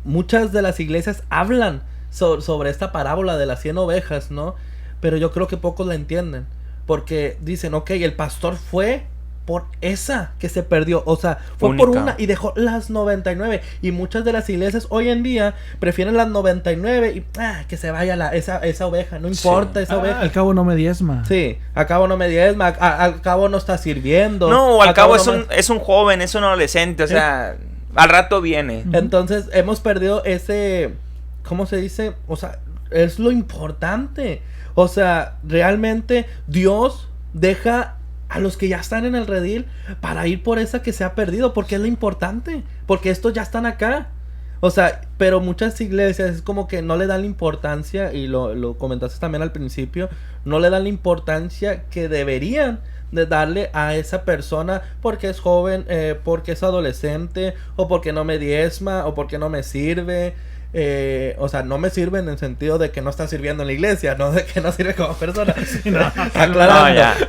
Muchas de las iglesias hablan sobre esta parábola de las 100 ovejas, ¿no? Pero yo creo que pocos la entienden. Porque dicen, el pastor fue por esa que se perdió. O sea, fue única. Por una y dejó las 99. Y muchas de las iglesias hoy en día prefieren las 99 y que se vaya esa oveja. No importa esa oveja. Al cabo no me diezma. Sí, al cabo no me diezma. Al cabo no está sirviendo. No, al cabo es un joven, es un adolescente. O sea, al rato viene. Entonces hemos perdido ese... ¿Cómo se dice? O sea, es lo importante. O sea, realmente Dios deja a los que ya están en el redil para ir por esa que se ha perdido, porque es lo importante, porque estos ya están acá. O sea, pero muchas iglesias es como que no le dan la importancia, y lo comentaste también al principio, no le dan la importancia que deberían de darle a esa persona porque es joven, porque es adolescente, o porque no me diezma, o porque no me sirve. O sea, no me sirve en el sentido de que no está sirviendo en la iglesia, no de que no sirve como persona. Sí, no.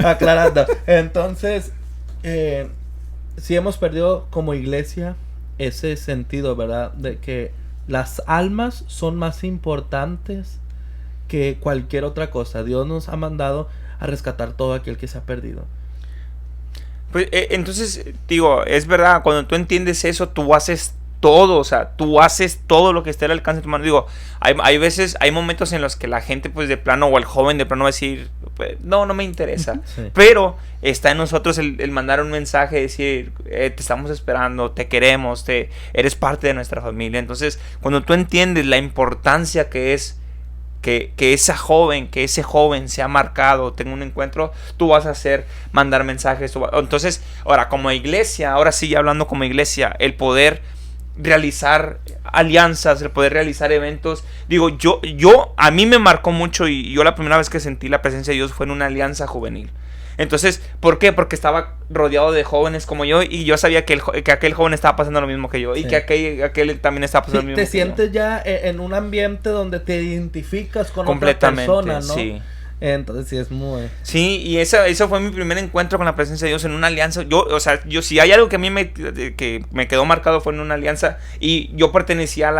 Aclarando. Entonces, sí hemos perdido como iglesia ese sentido, ¿verdad? De que las almas son más importantes que cualquier otra cosa. Dios nos ha mandado a rescatar todo aquel que se ha perdido. Pues entonces, digo, es verdad, cuando tú entiendes eso, tú haces todo, o sea, tú haces todo lo que esté al alcance de tu mano. Digo, hay veces, hay momentos en los que la gente, pues de plano, o el joven de plano va a decir, pues, no me interesa. Sí. Pero está en nosotros el mandar un mensaje, decir, te estamos esperando, te queremos, eres parte de nuestra familia. Entonces, cuando tú entiendes la importancia que es que ese joven sea marcado, tenga un encuentro, tú vas a mandar mensajes. Entonces, ahora como iglesia, ahora sí hablando como iglesia, el poder realizar alianzas, el poder realizar eventos. Digo, a mí me marcó mucho y yo la primera vez que sentí la presencia de Dios fue en una alianza juvenil. Entonces, ¿por qué? Porque estaba rodeado de jóvenes como yo y yo sabía que aquel joven estaba pasando lo mismo que yo y que aquel también estaba pasando lo mismo que yo. Te sientes ya en un ambiente donde te identificas con otra persona, ¿no? Sí. Entonces sí es muy... Sí, y eso fue mi primer encuentro con la presencia de Dios en una alianza. Yo si hay algo que a mí que me quedó marcado fue en una alianza. Y yo pertenecía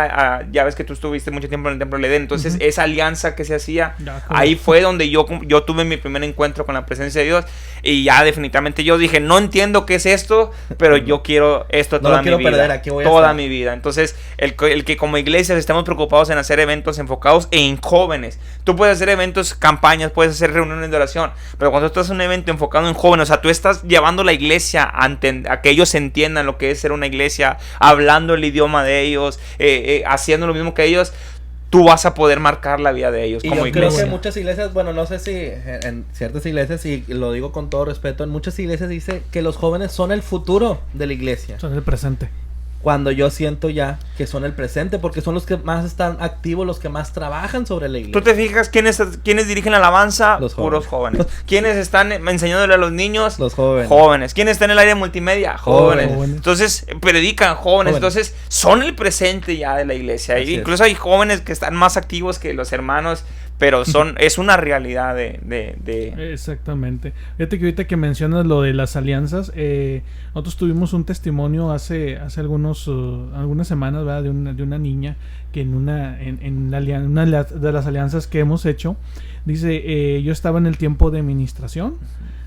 ya ves que tú estuviste mucho tiempo en el templo de Edén. Entonces esa alianza que se hacía, ahí fue donde yo tuve mi primer encuentro con la presencia de Dios. Y ya definitivamente yo dije, no entiendo qué es esto, pero yo quiero esto toda mi vida. Perder, aquí voy toda mi vida. Entonces el que como iglesias estamos preocupados en hacer eventos enfocados en jóvenes. Tú puedes hacer eventos, campañas, puedes hacer reuniones de oración, pero cuando tú estás en un evento enfocado en jóvenes, o sea, tú estás llevando la iglesia a que ellos entiendan lo que es ser una iglesia, hablando el idioma de ellos, haciendo lo mismo que ellos, tú vas a poder marcar la vida de ellos y como yo iglesia. Creo que muchas iglesias, bueno, no sé si en ciertas iglesias, y lo digo con todo respeto, en muchas iglesias dice que los jóvenes son el futuro de la iglesia. Son el presente. Cuando yo siento ya que son el presente, porque son los que más están activos, los que más trabajan sobre la iglesia. ¿Tú te fijas quiénes dirigen la alabanza? Los puros jóvenes. ¿Quiénes están enseñándole a los niños? Los jóvenes. Jóvenes. ¿Quiénes están en el área multimedia? Jóvenes. Jóvenes. Entonces, predican jóvenes. Entonces, son el presente ya de la iglesia. Incluso hay jóvenes que están más activos que los hermanos, pero es una realidad de... Exactamente. Fíjate que ahorita que mencionas lo de las alianzas, nosotros tuvimos un testimonio hace algunas semanas, ¿verdad? de una niña que en una de las alianzas que hemos hecho, dice, yo estaba en el tiempo de ministración,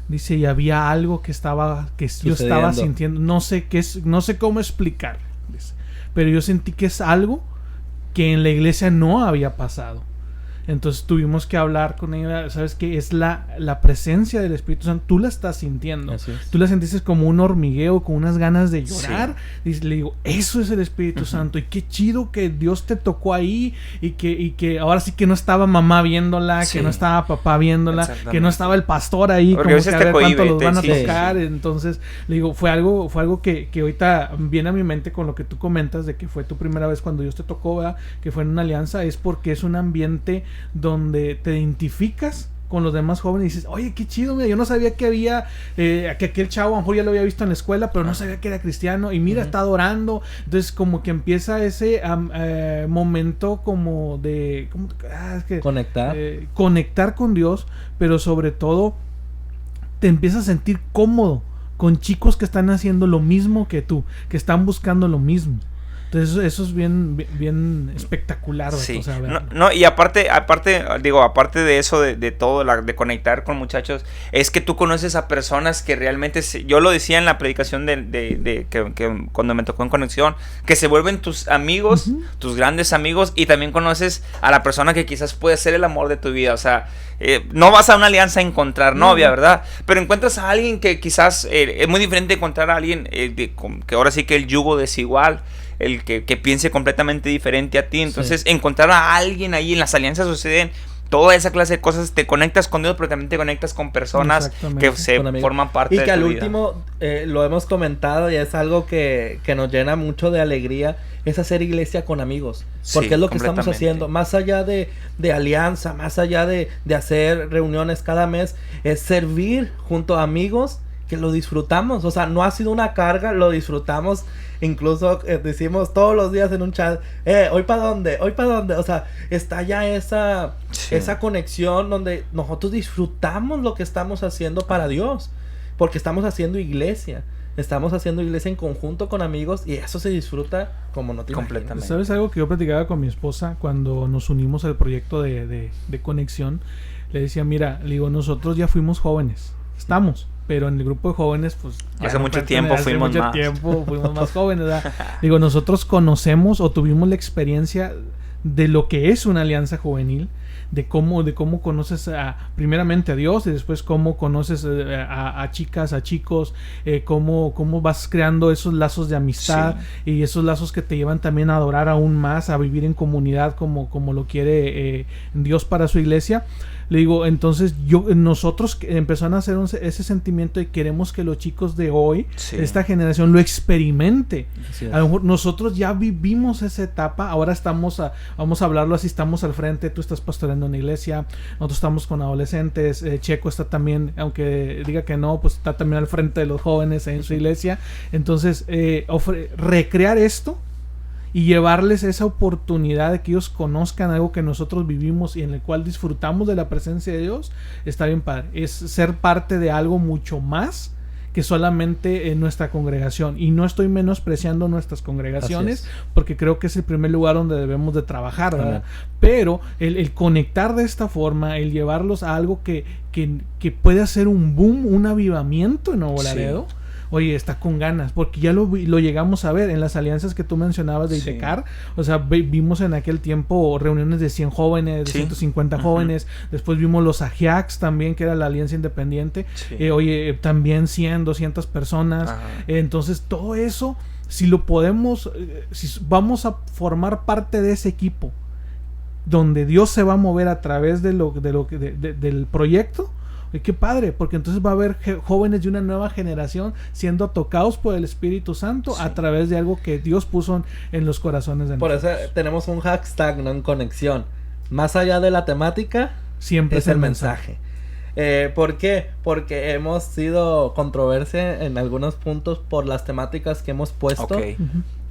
dice, y había algo que yo estaba sintiendo, no sé qué es, no sé cómo explicar, dice, pero yo sentí que es algo que en la iglesia no había pasado. Entonces tuvimos que hablar con ella, ¿sabes qué? Es la presencia del Espíritu Santo, tú la estás sintiendo, tú la sentiste como un hormigueo, con unas ganas de llorar, y le digo, eso es el Espíritu Santo, y qué chido que Dios te tocó ahí, y que ahora sí que no estaba mamá viéndola, que no estaba papá viéndola, que no estaba el pastor ahí, porque como que a ver cuánto los van a tocar, tocar. Entonces le digo, fue algo que ahorita viene a mi mente con lo que tú comentas, de que fue tu primera vez cuando Dios te tocó, ¿verdad? Que fue en una alianza, es porque es un ambiente donde te identificas con los demás jóvenes y dices, oye, qué chido, mira, yo no sabía que había, que aquel chavo a lo mejor ya lo había visto en la escuela, pero no sabía que era cristiano, y mira, está adorando. Entonces como que empieza ese momento como de conectar con Dios, pero sobre todo te empiezas a sentir cómodo con chicos que están haciendo lo mismo que tú, que están buscando lo mismo. Entonces eso es bien espectacular. Sí. O sea, y aparte de eso, de todo, de conectar con muchachos, es que tú conoces a personas que realmente, yo lo decía en la predicación que cuando me tocó en Conexión, que se vuelven tus amigos, tus grandes amigos, y también conoces a la persona que quizás puede ser el amor de tu vida. O sea, no vas a una alianza a encontrar novia, ¿verdad? Pero encuentras a alguien que quizás es muy diferente encontrar a alguien que ahora sí que el yugo desigual, el que piense completamente diferente a ti. Entonces encontrar a alguien ahí, en las alianzas suceden toda esa clase de cosas, te conectas con Dios, pero también te conectas con personas que forman parte de tu vida. Y que al último, lo hemos comentado y es algo que nos llena mucho de alegría, es hacer iglesia con amigos, porque es lo que estamos haciendo, más allá de alianza, más allá de hacer reuniones cada mes, es servir junto a amigos que lo disfrutamos. O sea, no ha sido una carga, lo disfrutamos. Incluso decimos todos los días en un chat, ¿hoy para dónde? ¿Hoy para dónde? O sea, está ya esa conexión donde nosotros disfrutamos lo que estamos haciendo para Dios, porque estamos haciendo iglesia. Estamos haciendo iglesia en conjunto con amigos, y eso se disfruta como no te completamente. ¿Sabes algo que yo platicaba con mi esposa cuando nos unimos al proyecto de Conexión? Le decía, mira, le digo, nosotros ya fuimos jóvenes, estamos, pero en el grupo de jóvenes, pues... Hace mucho tiempo fuimos más jóvenes, ¿verdad? Digo, nosotros conocemos o tuvimos la experiencia de lo que es una alianza juvenil, de cómo conoces primeramente a Dios y después cómo conoces a chicas, a chicos, cómo vas creando esos lazos de amistad, sí, y esos lazos que te llevan también a adorar aún más, a vivir en comunidad como lo quiere Dios para su iglesia. Le digo, entonces nosotros empezamos a hacer ese sentimiento de queremos que los chicos de hoy, sí, esta generación, lo experimente. A lo mejor nosotros ya vivimos esa etapa, ahora vamos a hablarlo así, estamos al frente, tú estás pastoreando una iglesia, nosotros estamos con adolescentes, Checo está también, aunque diga que no, pues está también al frente de los jóvenes en su iglesia. Entonces, recrear esto y llevarles esa oportunidad de que ellos conozcan algo que nosotros vivimos y en el cual disfrutamos de la presencia de Dios, está bien padre. Es ser parte de algo mucho más que solamente en nuestra congregación. Y no estoy menospreciando nuestras congregaciones, porque creo que es el primer lugar donde debemos de trabajar, ¿verdad? Pero el conectar de esta forma, el llevarlos a algo que puede hacer un boom, un avivamiento en Nuevo Laredo. Sí. Oye, está con ganas, porque ya lo llegamos a ver en las alianzas que tú mencionabas de ITECAR. O sea, vimos en aquel tiempo reuniones de 100 jóvenes, de 150 jóvenes. Después vimos los AJIACs también, que era la Alianza Independiente. Oye, también 100, 200 personas. Entonces, todo eso, si lo podemos, si vamos a formar parte de ese equipo, donde Dios se va a mover a través del proyecto. Qué padre, porque entonces va a haber jóvenes de una nueva generación siendo tocados por el Espíritu Santo a través de algo que Dios puso en los corazones de nosotros. Por eso tenemos un hashtag, ¿no? En conexión. Más allá de la temática, siempre es el mensaje. ¿Por qué? Porque hemos sido controversia en algunos puntos por las temáticas que hemos puesto.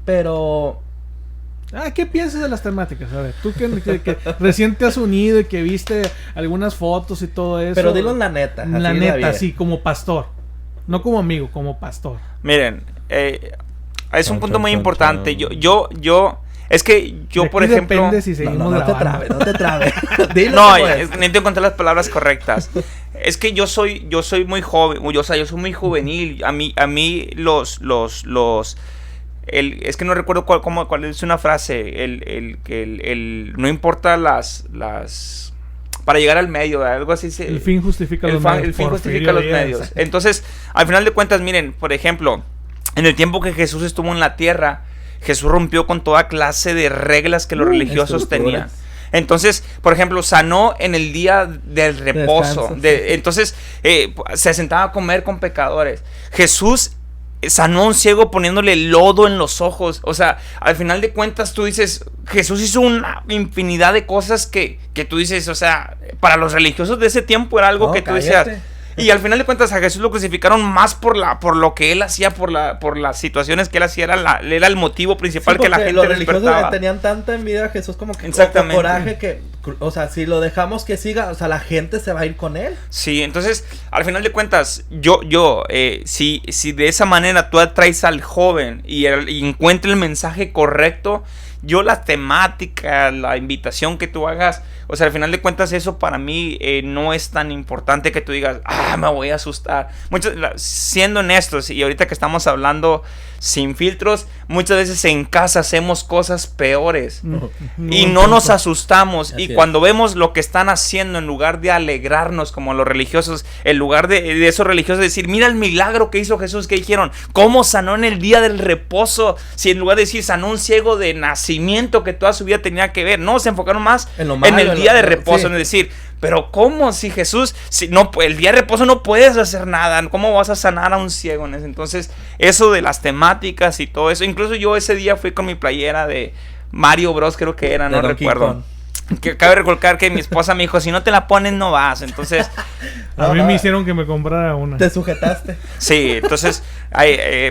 Pero... ¿qué piensas de las temáticas? A ver, tú que recién te has unido y que viste algunas fotos y todo eso. Pero dilo la neta. La neta, sí, como pastor. No como amigo, como pastor. Miren, es un punto muy importante. Es que yo, por ejemplo... Depende si seguimos no te trabes. Dilo, no, necesito encontrar las palabras correctas. Es que yo soy muy joven. Yo soy muy juvenil. A mí es que no recuerdo cuál es una frase. No importa las para llegar al medio, algo así. El fin justifica los medios. El fin justifica los medios. Entonces, al final de cuentas, miren, por ejemplo, en el tiempo que Jesús estuvo en la tierra, Jesús rompió con toda clase de reglas que los religiosos tenían. Entonces, por ejemplo, sanó en el día del reposo. Entonces, se sentaba a comer con pecadores. Jesús sanó a un ciego poniéndole lodo en los ojos. O sea, al final de cuentas tú dices, Jesús hizo una infinidad de cosas que tú dices, o sea, para los religiosos de ese tiempo era algo que tú decías. Y al final de cuentas a Jesús lo crucificaron más por lo que él hacía, por las situaciones que él hacía, era el motivo principal que la gente los religiosos tenían tanta envidia a Jesús como que coraje que, o sea, si lo dejamos que siga, o sea, la gente se va a ir con él. Sí, entonces, al final de cuentas, si de esa manera tú atraes al joven y encuentra el mensaje correcto, la temática, la invitación que tú hagas, o sea, al final de cuentas eso para mí no es tan importante que tú digas, me voy a asustar. Siendo honestos, y ahorita que estamos hablando sin filtros, muchas veces en casa hacemos cosas peores y no nos asustamos. Así y cuando vemos lo que están haciendo, en lugar de alegrarnos como los religiosos, en lugar de esos religiosos decir, mira el milagro que hizo Jesús, que dijeron, cómo sanó en el día del reposo, si en lugar de decir sanó un ciego de nacimiento que toda su vida tenía que ver, no, se enfocaron más en el día de reposo, en decir, pero ¿cómo? Si Jesús, el día de reposo no puedes hacer nada, ¿cómo vas a sanar a un ciego? Entonces, eso de las temáticas y todo eso, incluso yo ese día fui con mi playera de Mario Bros, creo que era, no recuerdo. Que cabe recalcar que mi esposa me dijo, si no te la pones no vas, entonces... A mí me hicieron que me comprara una. ¿Te sujetaste? Sí, entonces,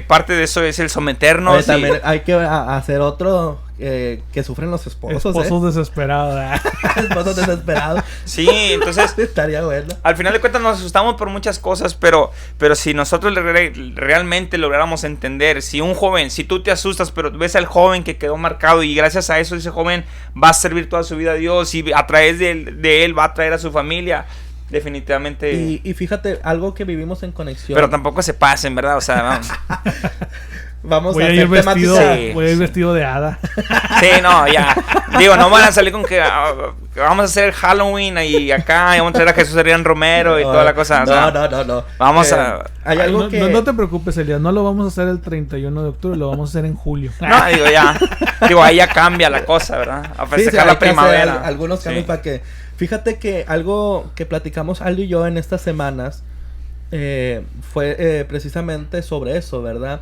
parte de eso es el someternos. Oye, también hay que hacer otro... que sufren los esposos. Esposos desesperados. Esposos desesperados. Sí, entonces estaría bueno. Al final de cuentas nos asustamos por muchas cosas, pero si nosotros realmente lográramos entender, si tú te asustas, pero ves al joven que quedó marcado y gracias a eso ese joven va a servir toda su vida a Dios y a través de él va a traer a su familia. Definitivamente. Y fíjate, algo que vivimos en conexión. Pero tampoco se pasen, ¿verdad? O sea, vamos. Vamos Voy a a ir hacer vestido, temática. Sí, voy a ir sí. vestido de hada. Sí, no, ya. Digo, no van a salir con que vamos a hacer Halloween y acá y vamos a traer a Jesús Adrián Romero y toda la cosa. O sea, No. vamos a... Hay Ay, algo no, que... no te preocupes, Elías. No lo vamos a hacer el 31 de octubre, lo vamos a hacer en julio. No, digo, ya. Digo, ahí ya cambia la cosa, ¿verdad? A Sí, festejar hay la que hacer primavera. algunos cambios Sí. para que... Fíjate que algo que platicamos Aldo y yo en estas semanas fue precisamente sobre eso, ¿verdad?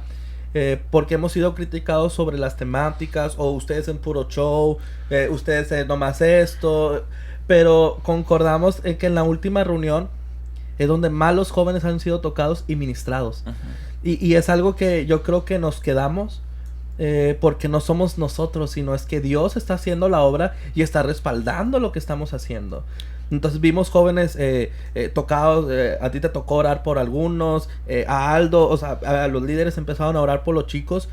Porque hemos sido criticados sobre las temáticas, o ustedes en puro show, ustedes nomás esto, pero concordamos en que en la última reunión es donde más los jóvenes han sido tocados y ministrados. Ujú. Y es algo que yo creo que nos quedamos porque no somos nosotros, sino es que Dios está haciendo la obra y está respaldando lo que estamos haciendo. Entonces vimos jóvenes tocados, a ti te tocó orar por algunos, a Aldo, o sea, a los líderes empezaron a orar por los chicos.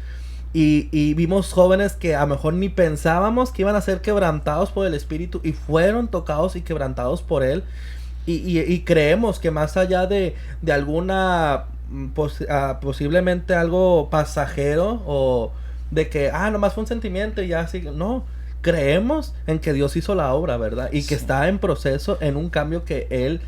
Y vimos jóvenes que a lo mejor ni pensábamos que iban a ser quebrantados por el Espíritu y fueron tocados y quebrantados por Él. Y creemos que más allá de alguna posiblemente algo pasajero o de que nomás fue un sentimiento y ya así, no, creemos en que Dios hizo la obra, ¿verdad? Y que está en proceso, en un cambio que Él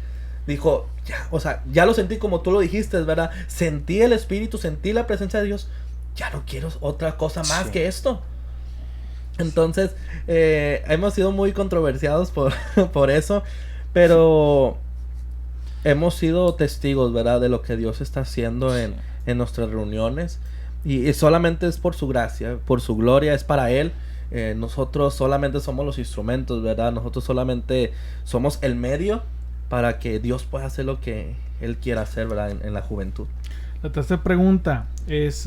dijo, ya, o sea, ya lo sentí como tú lo dijiste, ¿verdad? Sentí el Espíritu, sentí la presencia de Dios, ya no quiero otra cosa más que esto. Entonces, hemos sido muy controversiados por eso, pero hemos sido testigos, ¿verdad? De lo que Dios está haciendo en nuestras reuniones. Y solamente es por su gracia, por su gloria, es para Él. Nosotros solamente somos los instrumentos, ¿verdad? Nosotros solamente somos el medio para que Dios pueda hacer lo que Él quiera hacer, ¿verdad? En la juventud. La tercera pregunta es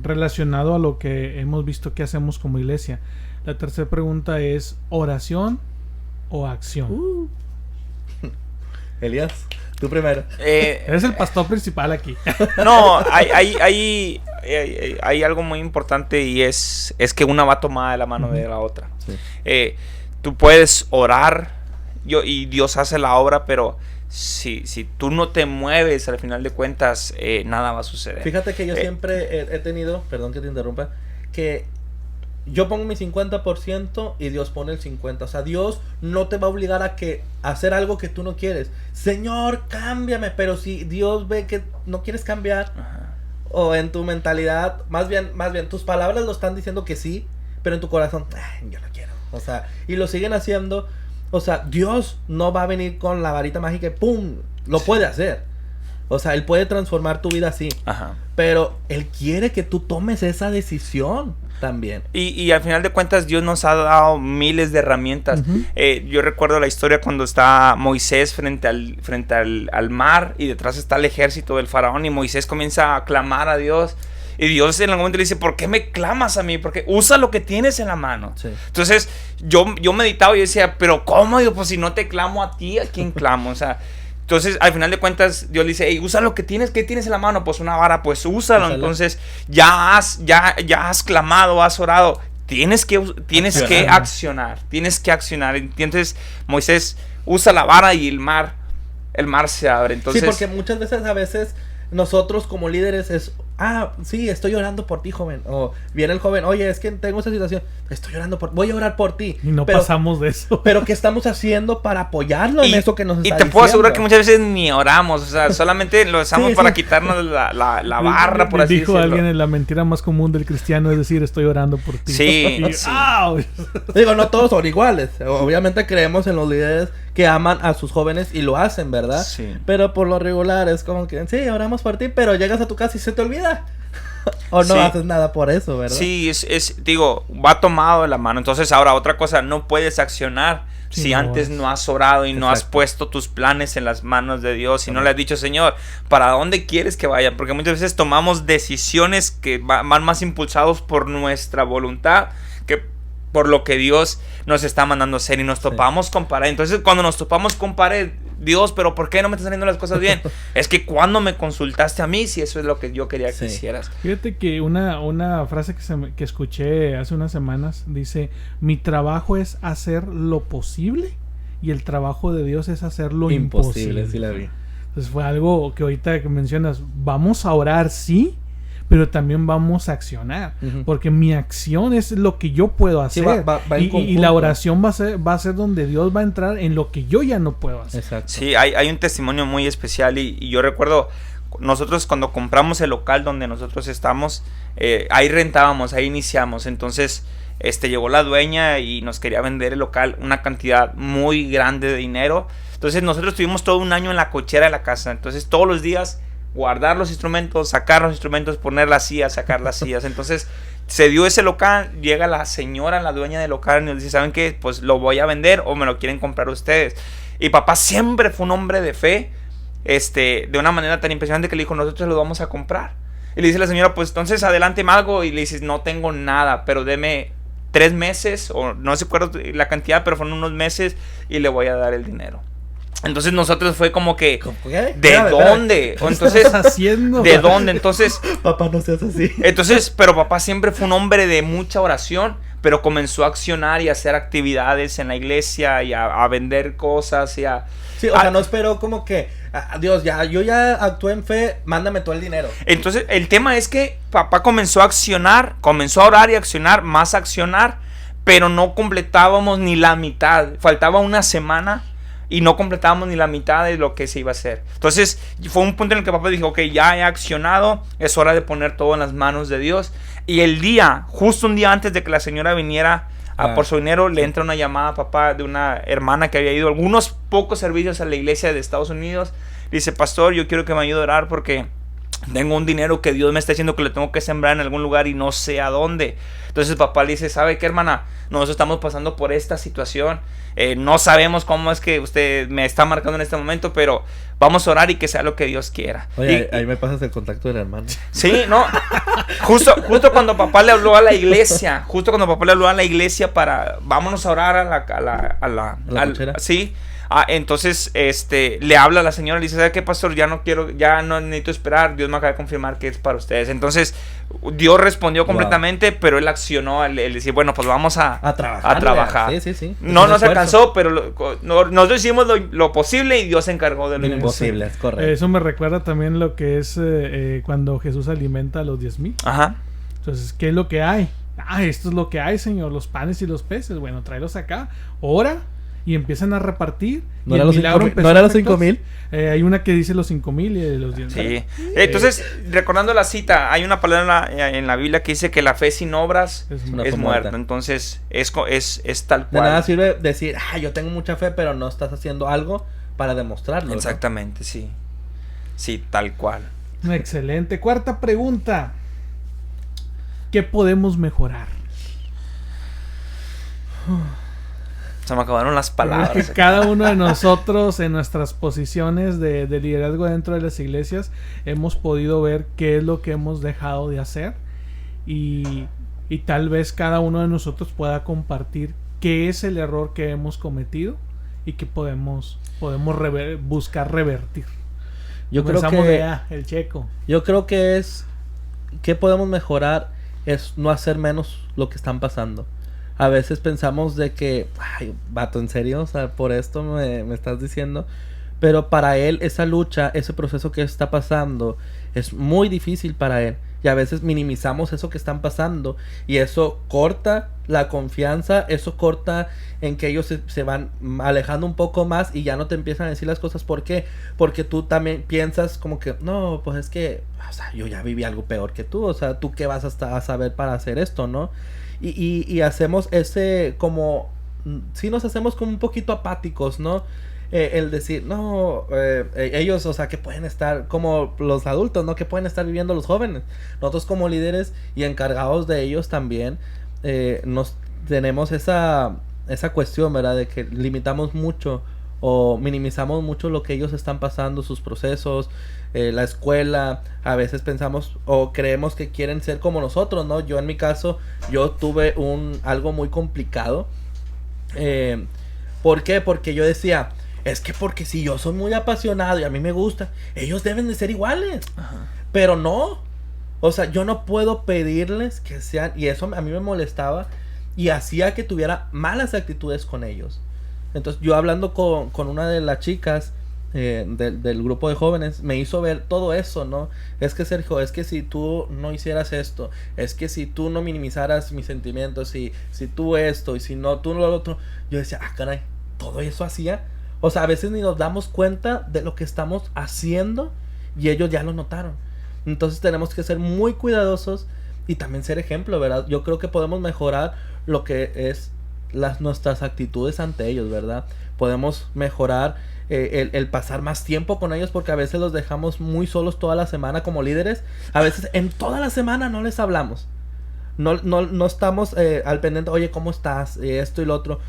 relacionado a lo que hemos visto que hacemos como iglesia. La tercera pregunta es ¿oración o acción? Elías, tú primero. Eres el pastor principal aquí. No, hay algo muy importante y es que una va tomada de la mano de la otra. Sí. Tú puedes orar y Dios hace la obra, pero si tú no te mueves, al final de cuentas, nada va a suceder. Fíjate que yo siempre he tenido, perdón que te interrumpa, que yo pongo mi 50% y Dios pone el 50%. O sea, Dios no te va a obligar a hacer algo que tú no quieres. Señor, cámbiame. Pero si Dios ve que no quieres cambiar, Ajá. o en tu mentalidad, más bien, tus palabras lo están diciendo que sí, pero en tu corazón, yo no quiero. O sea, y lo siguen haciendo. O sea, Dios no va a venir con la varita mágica y ¡pum! Lo puede hacer. O sea, Él puede transformar tu vida así. Ajá. Pero Él quiere que tú tomes esa decisión también. Y al final de cuentas Dios nos ha dado miles de herramientas. Uh-huh. Yo recuerdo la historia cuando está Moisés frente al mar y detrás está el ejército del faraón y Moisés comienza a clamar a Dios. Y Dios en algún momento le dice, ¿por qué me clamas a mí? Porque usa lo que tienes en la mano. Sí. Entonces yo meditaba y decía, pero ¿cómo? Digo, pues si no te clamo a ti, ¿a quién clamo? O sea, entonces al final de cuentas Dios le dice, hey, usa lo que tienes. ¿Qué tienes en la mano? Pues una vara, pues úsalo. Úsala. Entonces ya has clamado, has orado. Tienes que accionar. Tienes que accionar. Entonces Moisés usa la vara y el mar se abre. Entonces, sí, porque muchas veces nosotros como líderes es, sí, estoy orando por ti, joven. O viene el joven, oye, es que tengo esa situación, voy a orar por ti. Y no pasamos de eso. Pero ¿qué estamos haciendo para apoyarlo en eso que nos está diciendo? Y te puedo asegurar que muchas veces ni oramos, o sea, solamente lo usamos para quitarnos la barra, por así decirlo. Dijo alguien, la mentira más común del cristiano es decir, estoy orando por ti. Sí. Digo, no todos son iguales. Obviamente creemos en los líderes que aman a sus jóvenes y lo hacen, ¿verdad? Sí. Pero por lo regular es como que, sí, oramos por ti, pero llegas a tu casa y se te olvida. O no haces nada por eso, ¿verdad? Sí, digo, va tomado de la mano. Entonces, ahora, otra cosa, no puedes accionar si antes no has orado y no has puesto tus planes en las manos de Dios y no le has dicho, Señor, ¿para dónde quieres que vaya? Porque muchas veces tomamos decisiones que van más impulsados por nuestra voluntad que por lo que Dios nos está mandando hacer y nos topamos con pared. Entonces, cuando nos topamos con pared, Dios, pero ¿por qué no me están saliendo las cosas bien? Es que cuando me consultaste a mí, si eso es lo que yo quería que hicieras. Fíjate que una frase que escuché hace unas semanas dice, mi trabajo es hacer lo posible y el trabajo de Dios es hacer lo imposible. Sí la vi. Entonces fue algo que ahorita que mencionas, vamos a orar, sí, pero también vamos a accionar, porque mi acción es lo que yo puedo hacer, Sí, va y la oración va a ser donde Dios va a entrar en lo que yo ya no puedo hacer. Exacto. Sí, hay un testimonio muy especial y yo recuerdo, nosotros cuando compramos el local donde nosotros estamos, ahí rentábamos, ahí iniciamos, entonces llegó la dueña y nos quería vender el local una cantidad muy grande de dinero. Entonces nosotros tuvimos todo un año en la cochera de la casa. Entonces todos los días guardar los instrumentos, sacar los instrumentos, poner las sillas, sacar las sillas. Entonces se dio ese local, llega la señora, la dueña del local, y nos dice, ¿saben qué? Pues lo voy a vender o me lo quieren comprar ustedes. Y papá siempre fue un hombre de fe, de una manera tan impresionante que le dijo, nosotros lo vamos a comprar. Y le dice la señora, pues entonces adelánteme algo. Y le dices, no tengo nada, pero deme 3 meses, o no se acuerdo la cantidad, pero fueron unos meses y le voy a dar el dinero. Entonces nosotros fue como que, ¿qué? ¿de dónde? ¿Qué Entonces, estás haciendo? ¿de dónde? Entonces, Papá, no seas así. entonces, pero papá siempre fue un hombre de mucha oración, pero comenzó a accionar y a hacer actividades en la iglesia y a vender cosas y a... Sí, o sea, no esperó como que, Dios, yo ya actué en fe, mándame todo el dinero. Entonces, el tema es que papá comenzó a accionar, comenzó a orar y accionar, más accionar, pero no completábamos ni la mitad. Faltaba una semana y no completábamos ni la mitad de lo que se iba a hacer. Entonces, fue un punto en el que papá dijo, ok, ya he accionado, es hora de poner todo en las manos de Dios. Y el día, justo un día antes de que la señora viniera por su dinero, le entra una llamada a papá de una hermana que había ido a algunos pocos servicios a la iglesia de Estados Unidos. Dice, pastor, yo quiero que me ayude a orar porque tengo un dinero que Dios me está diciendo que le tengo que sembrar en algún lugar y no sé a dónde. Entonces papá le dice, ¿sabe qué, hermana? Nosotros estamos pasando por esta situación. No sabemos cómo es que usted me está marcando en este momento, pero vamos a orar y que sea lo que Dios quiera. Oye, ahí me pasas el contacto del hermano. Sí, no. Justo cuando papá le habló a la iglesia, para vámonos a orar a la cochera. Sí. Entonces, le habla a la señora y le dice, ¿sabe qué, pastor? Ya no necesito esperar, Dios me acaba de confirmar que es para ustedes. Entonces, Dios respondió completamente, pero él accionó, él decía, bueno, pues vamos a trabajar. Sí. No se alcanzó, pero nosotros hicimos lo posible y Dios se encargó de lo imposible, es correcto. Eso me recuerda también lo que es cuando Jesús alimenta a los 10,000. Ajá. Entonces, ¿qué es lo que hay? Esto es lo que hay, Señor, los panes y los peces. Bueno, tráelos acá, ora. Y empiezan a repartir. ¿No eran los 5,000? Hay una que dice los 5,000 y los 10,000. Sí. Entonces, recordando la cita, hay una palabra en la Biblia que dice que la fe sin obras es muerta. Entonces, es tal cual. De nada sirve decir, yo tengo mucha fe, pero no estás haciendo algo para demostrarlo. Exactamente, ¿no? Sí. Sí, tal cual. Excelente. Cuarta pregunta. ¿Qué podemos mejorar? Se me acabaron las palabras. Cada uno de nosotros en nuestras posiciones de liderazgo dentro de las iglesias hemos podido ver qué es lo que hemos dejado de hacer y tal vez cada uno de nosotros pueda compartir qué es el error que hemos cometido y que podemos buscar revertir. Yo creo que el Checo. Yo creo que ¿qué podemos mejorar? Es no hacer menos lo que están pasando. A veces pensamos de que, vato, ¿en serio? O sea, por esto me estás diciendo. Pero para él esa lucha, ese proceso que está pasando, es muy difícil para él. Y a veces minimizamos eso que están pasando. Y eso corta la confianza, eso corta en que ellos se van alejando un poco más y ya no te empiezan a decir las cosas. ¿Por qué? Porque tú también piensas como que, no, pues es que, o sea, yo ya viví algo peor que tú. O sea, ¿tú qué vas a saber para hacer esto, no? Y hacemos como, sí nos hacemos como un poquito apáticos, ¿no? El decir, no, ellos, o sea, que pueden estar como los adultos, ¿no? Que pueden estar viviendo los jóvenes. Nosotros como líderes y encargados de ellos también, nos tenemos esa cuestión, ¿verdad? De que limitamos mucho o minimizamos mucho lo que ellos están pasando, sus procesos, la escuela. A veces pensamos o creemos que quieren ser como nosotros, ¿no? Yo en mi caso, yo tuve algo muy complicado. ¿Por qué? Porque yo decía, es que porque si yo soy muy apasionado y a mí me gusta, ellos deben de ser iguales. Ajá. Pero no. O sea, yo no puedo pedirles que sean, y eso a mí me molestaba y hacía que tuviera malas actitudes con ellos. Entonces yo hablando con una de las chicas, del grupo de jóvenes me hizo ver todo eso, ¿no? Es que Sergio, es que si tú no hicieras esto, es que si tú no minimizaras mis sentimientos, si tú esto y si no tú lo otro, yo decía, caray, todo eso hacía. O sea, a veces ni nos damos cuenta de lo que estamos haciendo y ellos ya lo notaron. Entonces tenemos que ser muy cuidadosos y también ser ejemplo, ¿verdad? Yo creo que podemos mejorar lo que es nuestras actitudes ante ellos, ¿verdad? Podemos mejorar el pasar más tiempo con ellos, porque a veces los dejamos muy solos toda la semana como líderes. A veces en toda la semana no les hablamos. No estamos al pendiente, oye, ¿cómo estás? Esto y lo otro.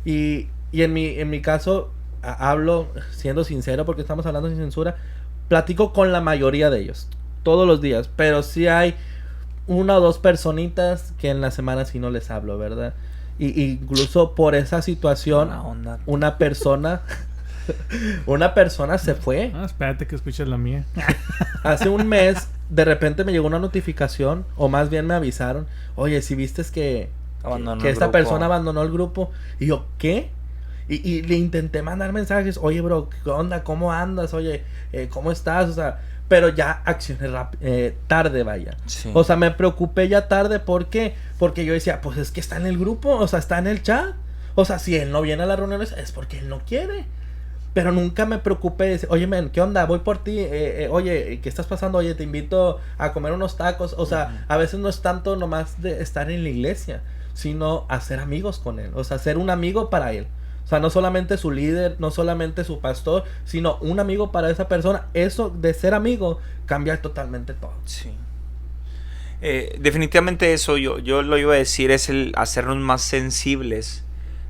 Y en mi caso, hablo siendo sincero, porque estamos hablando sin censura. Platico con la mayoría de ellos todos los días, pero sí hay una o dos personitas que en la semana sí no les hablo, ¿verdad? Y incluso por esa situación, una persona se fue. Espérate que escuches la mía. Hace un mes, de repente me llegó una notificación, o más bien me avisaron, oye, si vistes que esta persona abandonó el grupo. Y yo, ¿qué? Y le intenté mandar mensajes, oye, bro, ¿qué onda? ¿Cómo andas? Oye, ¿cómo estás? O sea, pero ya accioné tarde, vaya. Sí. O sea, me preocupé ya tarde. ¿Por qué? Porque yo decía, pues es que está en el grupo, o sea, está en el chat. O sea, si él no viene a las reuniones es porque él no quiere. Pero nunca me preocupé de decir, oye, men, ¿qué onda? Voy por ti. Oye, ¿qué estás pasando? Oye, te invito a comer unos tacos. O sea, a veces no es tanto nomás de estar en la iglesia, sino hacer amigos con él. O sea, ser un amigo para él. O sea, no solamente su líder, no solamente su pastor, sino un amigo para esa persona. Eso de ser amigo cambia totalmente todo. Sí. Definitivamente eso, yo lo iba a decir, es el hacernos más sensibles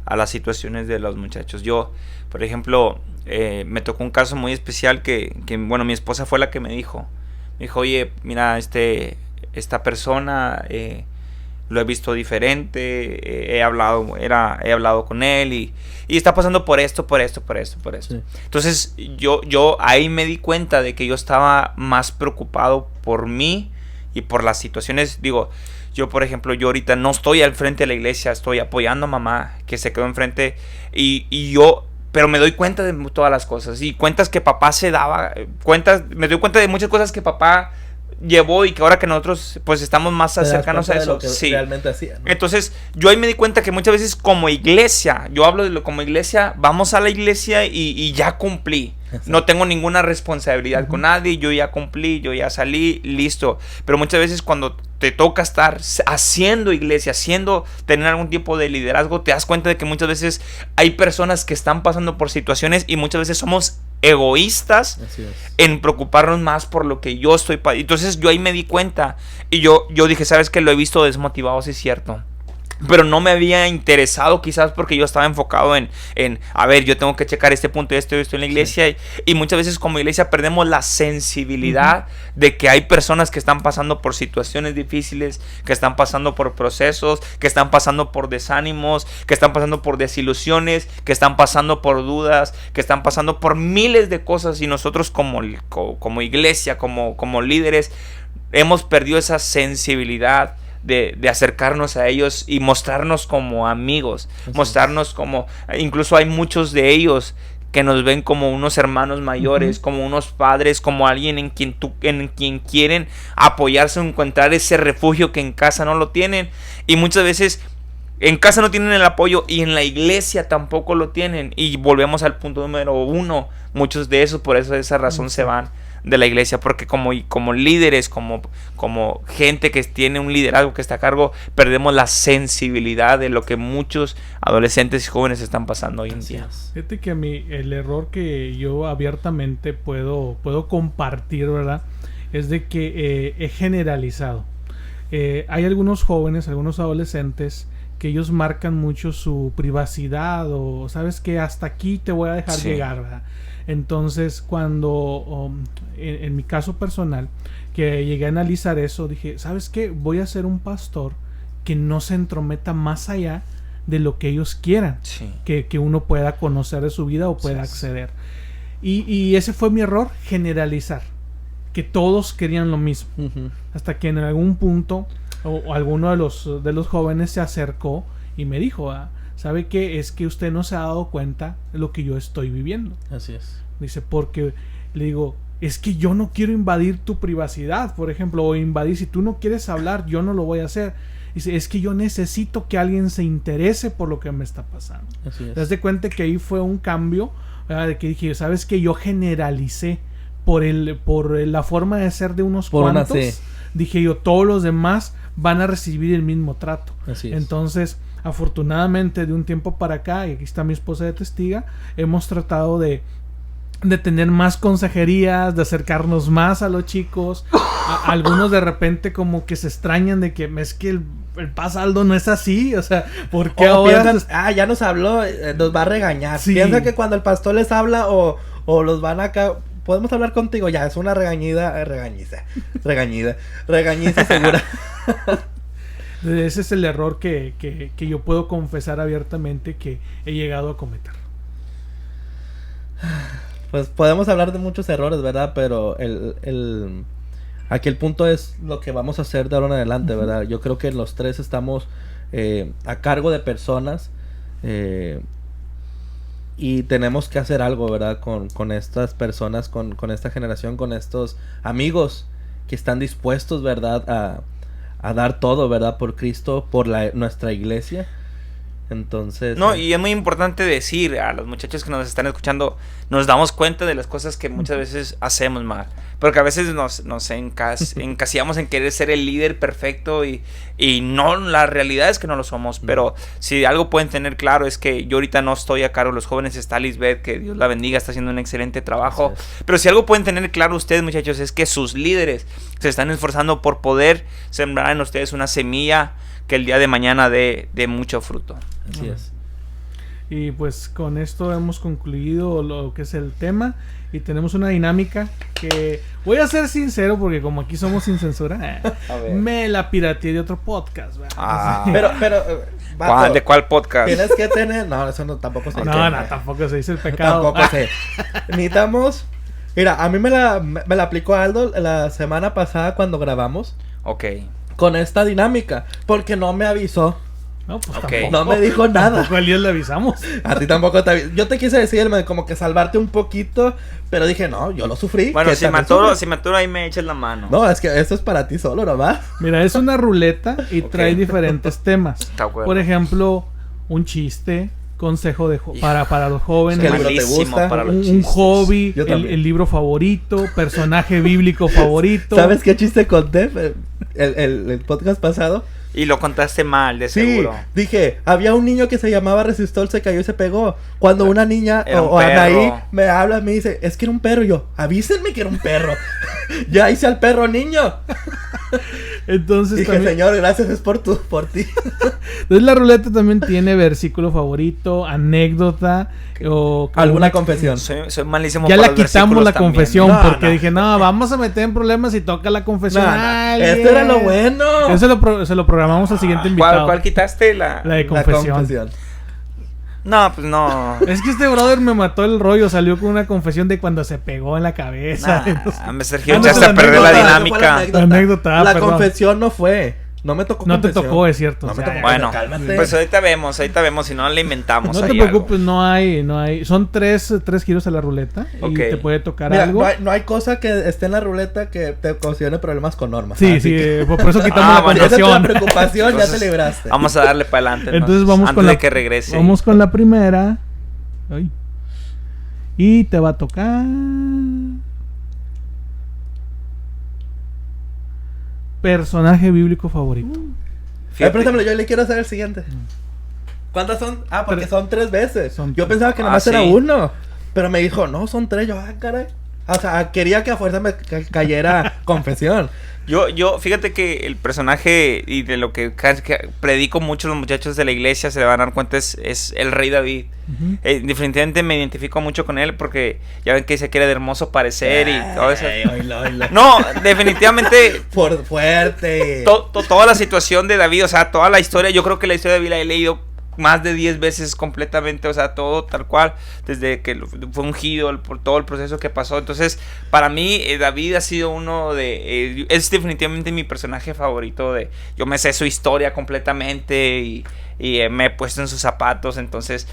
a las situaciones de los muchachos. Yo, por ejemplo, me tocó un caso muy especial que bueno, mi esposa fue la que me dijo, oye, mira, esta persona... lo he visto diferente, he hablado con él y está pasando por esto. Sí. Entonces yo ahí me di cuenta de que yo estaba más preocupado por mí y por las situaciones. Digo, yo por ejemplo, yo ahorita no estoy al frente de la iglesia, estoy apoyando a mamá que se quedó enfrente pero me doy cuenta de todas las cosas y cuentas que papá se daba, me doy cuenta de muchas cosas que papá llevó y que ahora que nosotros pues estamos más cercanos a eso, lo que sí, realmente hacía, ¿no? Entonces yo ahí me di cuenta que muchas veces como iglesia, yo hablo de lo como iglesia, vamos a la iglesia y ya cumplí. Exacto. No tengo ninguna responsabilidad con nadie, yo ya cumplí, yo ya salí, listo. Pero muchas veces cuando te toca estar haciendo iglesia, tener algún tipo de liderazgo, te das cuenta de que muchas veces hay personas que están pasando por situaciones y muchas veces somos egoístas en preocuparnos más por lo que yo estoy entonces yo ahí me di cuenta y yo dije, ¿sabes qué? Lo he visto desmotivado, sí es cierto, pero no me había interesado quizás porque yo estaba enfocado en a ver, yo tengo que checar este punto y esto en la iglesia, y muchas veces como iglesia perdemos la sensibilidad de que hay personas que están pasando por situaciones difíciles, que están pasando por procesos, que están pasando por desánimos, que están pasando por desilusiones, que están pasando por dudas, que están pasando por miles de cosas, y nosotros como iglesia, como líderes, hemos perdido esa sensibilidad de acercarnos a ellos y mostrarnos como amigos, mostrarnos como, incluso hay muchos de ellos que nos ven como unos hermanos mayores, como unos padres, como alguien en quien quieren apoyarse o encontrar ese refugio que en casa no lo tienen, y muchas veces en casa no tienen el apoyo y en la iglesia tampoco lo tienen, y volvemos al punto número 1, muchos de esos por esa razón se van de la iglesia, porque como líderes, como gente que tiene un liderazgo que está a cargo, perdemos la sensibilidad de lo que muchos adolescentes y jóvenes están pasando hoy en día. Fíjate que a mí el error que yo abiertamente puedo compartir, ¿verdad? Es de que he generalizado. Hay algunos jóvenes, algunos adolescentes que ellos marcan mucho su privacidad, o sabes que hasta aquí te voy a dejar llegar, ¿verdad? Entonces cuando en mi caso personal, que llegué a analizar eso, dije, ¿sabes qué? Voy a ser un pastor que no se entrometa más allá de lo que ellos quieran, que uno pueda conocer de su vida o pueda acceder. Y ese fue mi error, generalizar, que todos querían lo mismo, hasta que en algún punto o alguno de los jóvenes se acercó y me dijo, ¿sabe qué? Es que usted no se ha dado cuenta de lo que yo estoy viviendo. Así es. Dice, porque le digo, es que yo no quiero invadir tu privacidad, por ejemplo, o invadir, si tú no quieres hablar, yo no lo voy a hacer. Dice, es que yo necesito que alguien se interese por lo que me está pasando. Así es. Te das de cuenta que ahí fue un cambio, ¿verdad? De que dije, sabes que yo generalicé por la forma de ser de unos cuantos. Dije yo, todos los demás van a recibir el mismo trato. Así es. Entonces, afortunadamente, de un tiempo para acá, y aquí está mi esposa de testiga, hemos tratado de tener más consejerías, de acercarnos más a los chicos. Algunos de repente como que se extrañan de que es que el Paz-Aldo no es así, o sea, ¿por qué ahora? Piensan, ya nos habló, nos va a regañar. Sí. Piensa que cuando el pastor les habla o los van acá, podemos hablar contigo, ya es una regañiza segura. Ese es el error que yo puedo confesar abiertamente que he llegado a cometer. Pues podemos hablar de muchos errores, ¿verdad? Pero aquí el punto es lo que vamos a hacer de ahora en adelante, ¿verdad? Yo creo que los tres estamos a cargo de personas y tenemos que hacer algo, ¿verdad? Con estas personas, con esta generación, con estos amigos que están dispuestos, ¿verdad? A dar todo, ¿verdad? Por Cristo, por nuestra iglesia. Entonces... No, y es muy importante decir a los muchachos que nos están escuchando, nos damos cuenta de las cosas que muchas veces hacemos mal. Porque a veces nos encasillamos en querer ser el líder perfecto y no, la realidad es que no lo somos. Pero si algo pueden tener claro es que yo ahorita no estoy a cargo de los jóvenes, está Lisbeth, que Dios la bendiga, está haciendo un excelente trabajo. Pero si algo pueden tener claro ustedes, muchachos, es que sus líderes se están esforzando por poder sembrar en ustedes una semilla que el día de mañana dé mucho fruto. Así es. Y pues con esto hemos concluido lo que es el tema y tenemos una dinámica que voy a ser sincero porque como aquí somos sin censura, me la pirateé de otro podcast, ¿verdad? Vato, ¿De cuál podcast? Tienes que tener... No, eso no, tampoco se dice. No, tampoco se dice el pecado. Tampoco se... Necesitamos... Mira, a mí me la aplicó Aldo la semana pasada cuando grabamos. Ok. Con esta dinámica. Porque no me avisó. No, pues Ok. tampoco. No me dijo nada. Tampoco al día le avisamos. A ti tampoco te avisó. Yo te quise decirme como que salvarte un poquito. Pero dije, no, yo lo sufrí. Bueno, que si me aturo ahí me eches la mano. No, es que esto es para ti solo, ¿no va? Mira, es una ruleta y Ok. trae diferentes temas. Está bueno. Por ejemplo, un chiste, consejo para los jóvenes. ¿Qué libro te Malísimo gusta? para los un chistes. hobby, Yo también. el libro favorito, personaje bíblico favorito. ¿Sabes qué chiste conté? El podcast pasado. Y lo contaste mal, de Sí, seguro. dije, había un niño que se llamaba Resistol, se cayó y se pegó. Cuando una niña Era un o Anaí perro. me habla, me dice, es que era un perro. Y yo, avísenme que era un perro. Ya hice al perro niño. Entonces, Dije, también, señor, gracias, es por ti. entonces la ruleta también tiene versículo favorito, anécdota o Alguna confesión. Soy malísimo ya para la los quitamos versículos la también. confesión No, porque no. dije, no, vamos a meter en problemas si toca la confesión. No, a no, alguien. esto era lo bueno. Eso se lo programamos al siguiente invitado. ¿Cuál quitaste? La... La de La confesión. confesión. No, pues no. Es que este brother me mató el rollo, salió con una confesión de cuando se pegó en la cabeza. Me Sergio, Ah, no, echaste la a perder la anécdota, dinámica. La anécdota, La perdón. confesión no fue. No me tocó No te confesión. tocó, es cierto. No o me sea, tocó. Bueno, Cálmate. pues ahorita vemos, si no le inventamos. no te ahí preocupes, algo. no hay. Son tres giros a la ruleta Ok. y te puede tocar Mira, algo. no hay cosa que esté en la ruleta que te ocasione problemas con Norma. Sí, Así que- por eso quitamos Ah, la bueno. Esa es la confesión. preocupación, ya Entonces, te libraste. Vamos a darle para adelante. Entonces vamos antes con la de que regrese. Vamos con la primera. Ay. Y te va a tocar personaje bíblico favorito. Fíjate. Por ejemplo, yo le quiero hacer el siguiente. ¿Cuántas son? Ah, porque Tres. son 3 veces. Son Yo tres. pensaba que nomás sí. era uno. Pero me dijo, no, son 3. Yo, caray. O sea, quería que a fuerza me cayera confesión. Yo, fíjate que el personaje y de lo que predico mucho los muchachos de la iglesia se le van a dar cuenta es el rey David. Ujú. Definitivamente me identifico mucho con él porque ya ven que dice que era de hermoso parecer y todo eso. Ay, oílo. No, definitivamente Fuerte. toda la situación de David, o sea, toda la historia, yo creo que la historia de David la he leído más de 10 veces completamente, o sea, todo tal cual, desde que fue ungido, por todo el proceso que pasó. Entonces, para mí, David ha sido uno de... es definitivamente mi personaje favorito. Yo me sé su historia completamente y me he puesto en sus zapatos. Entonces,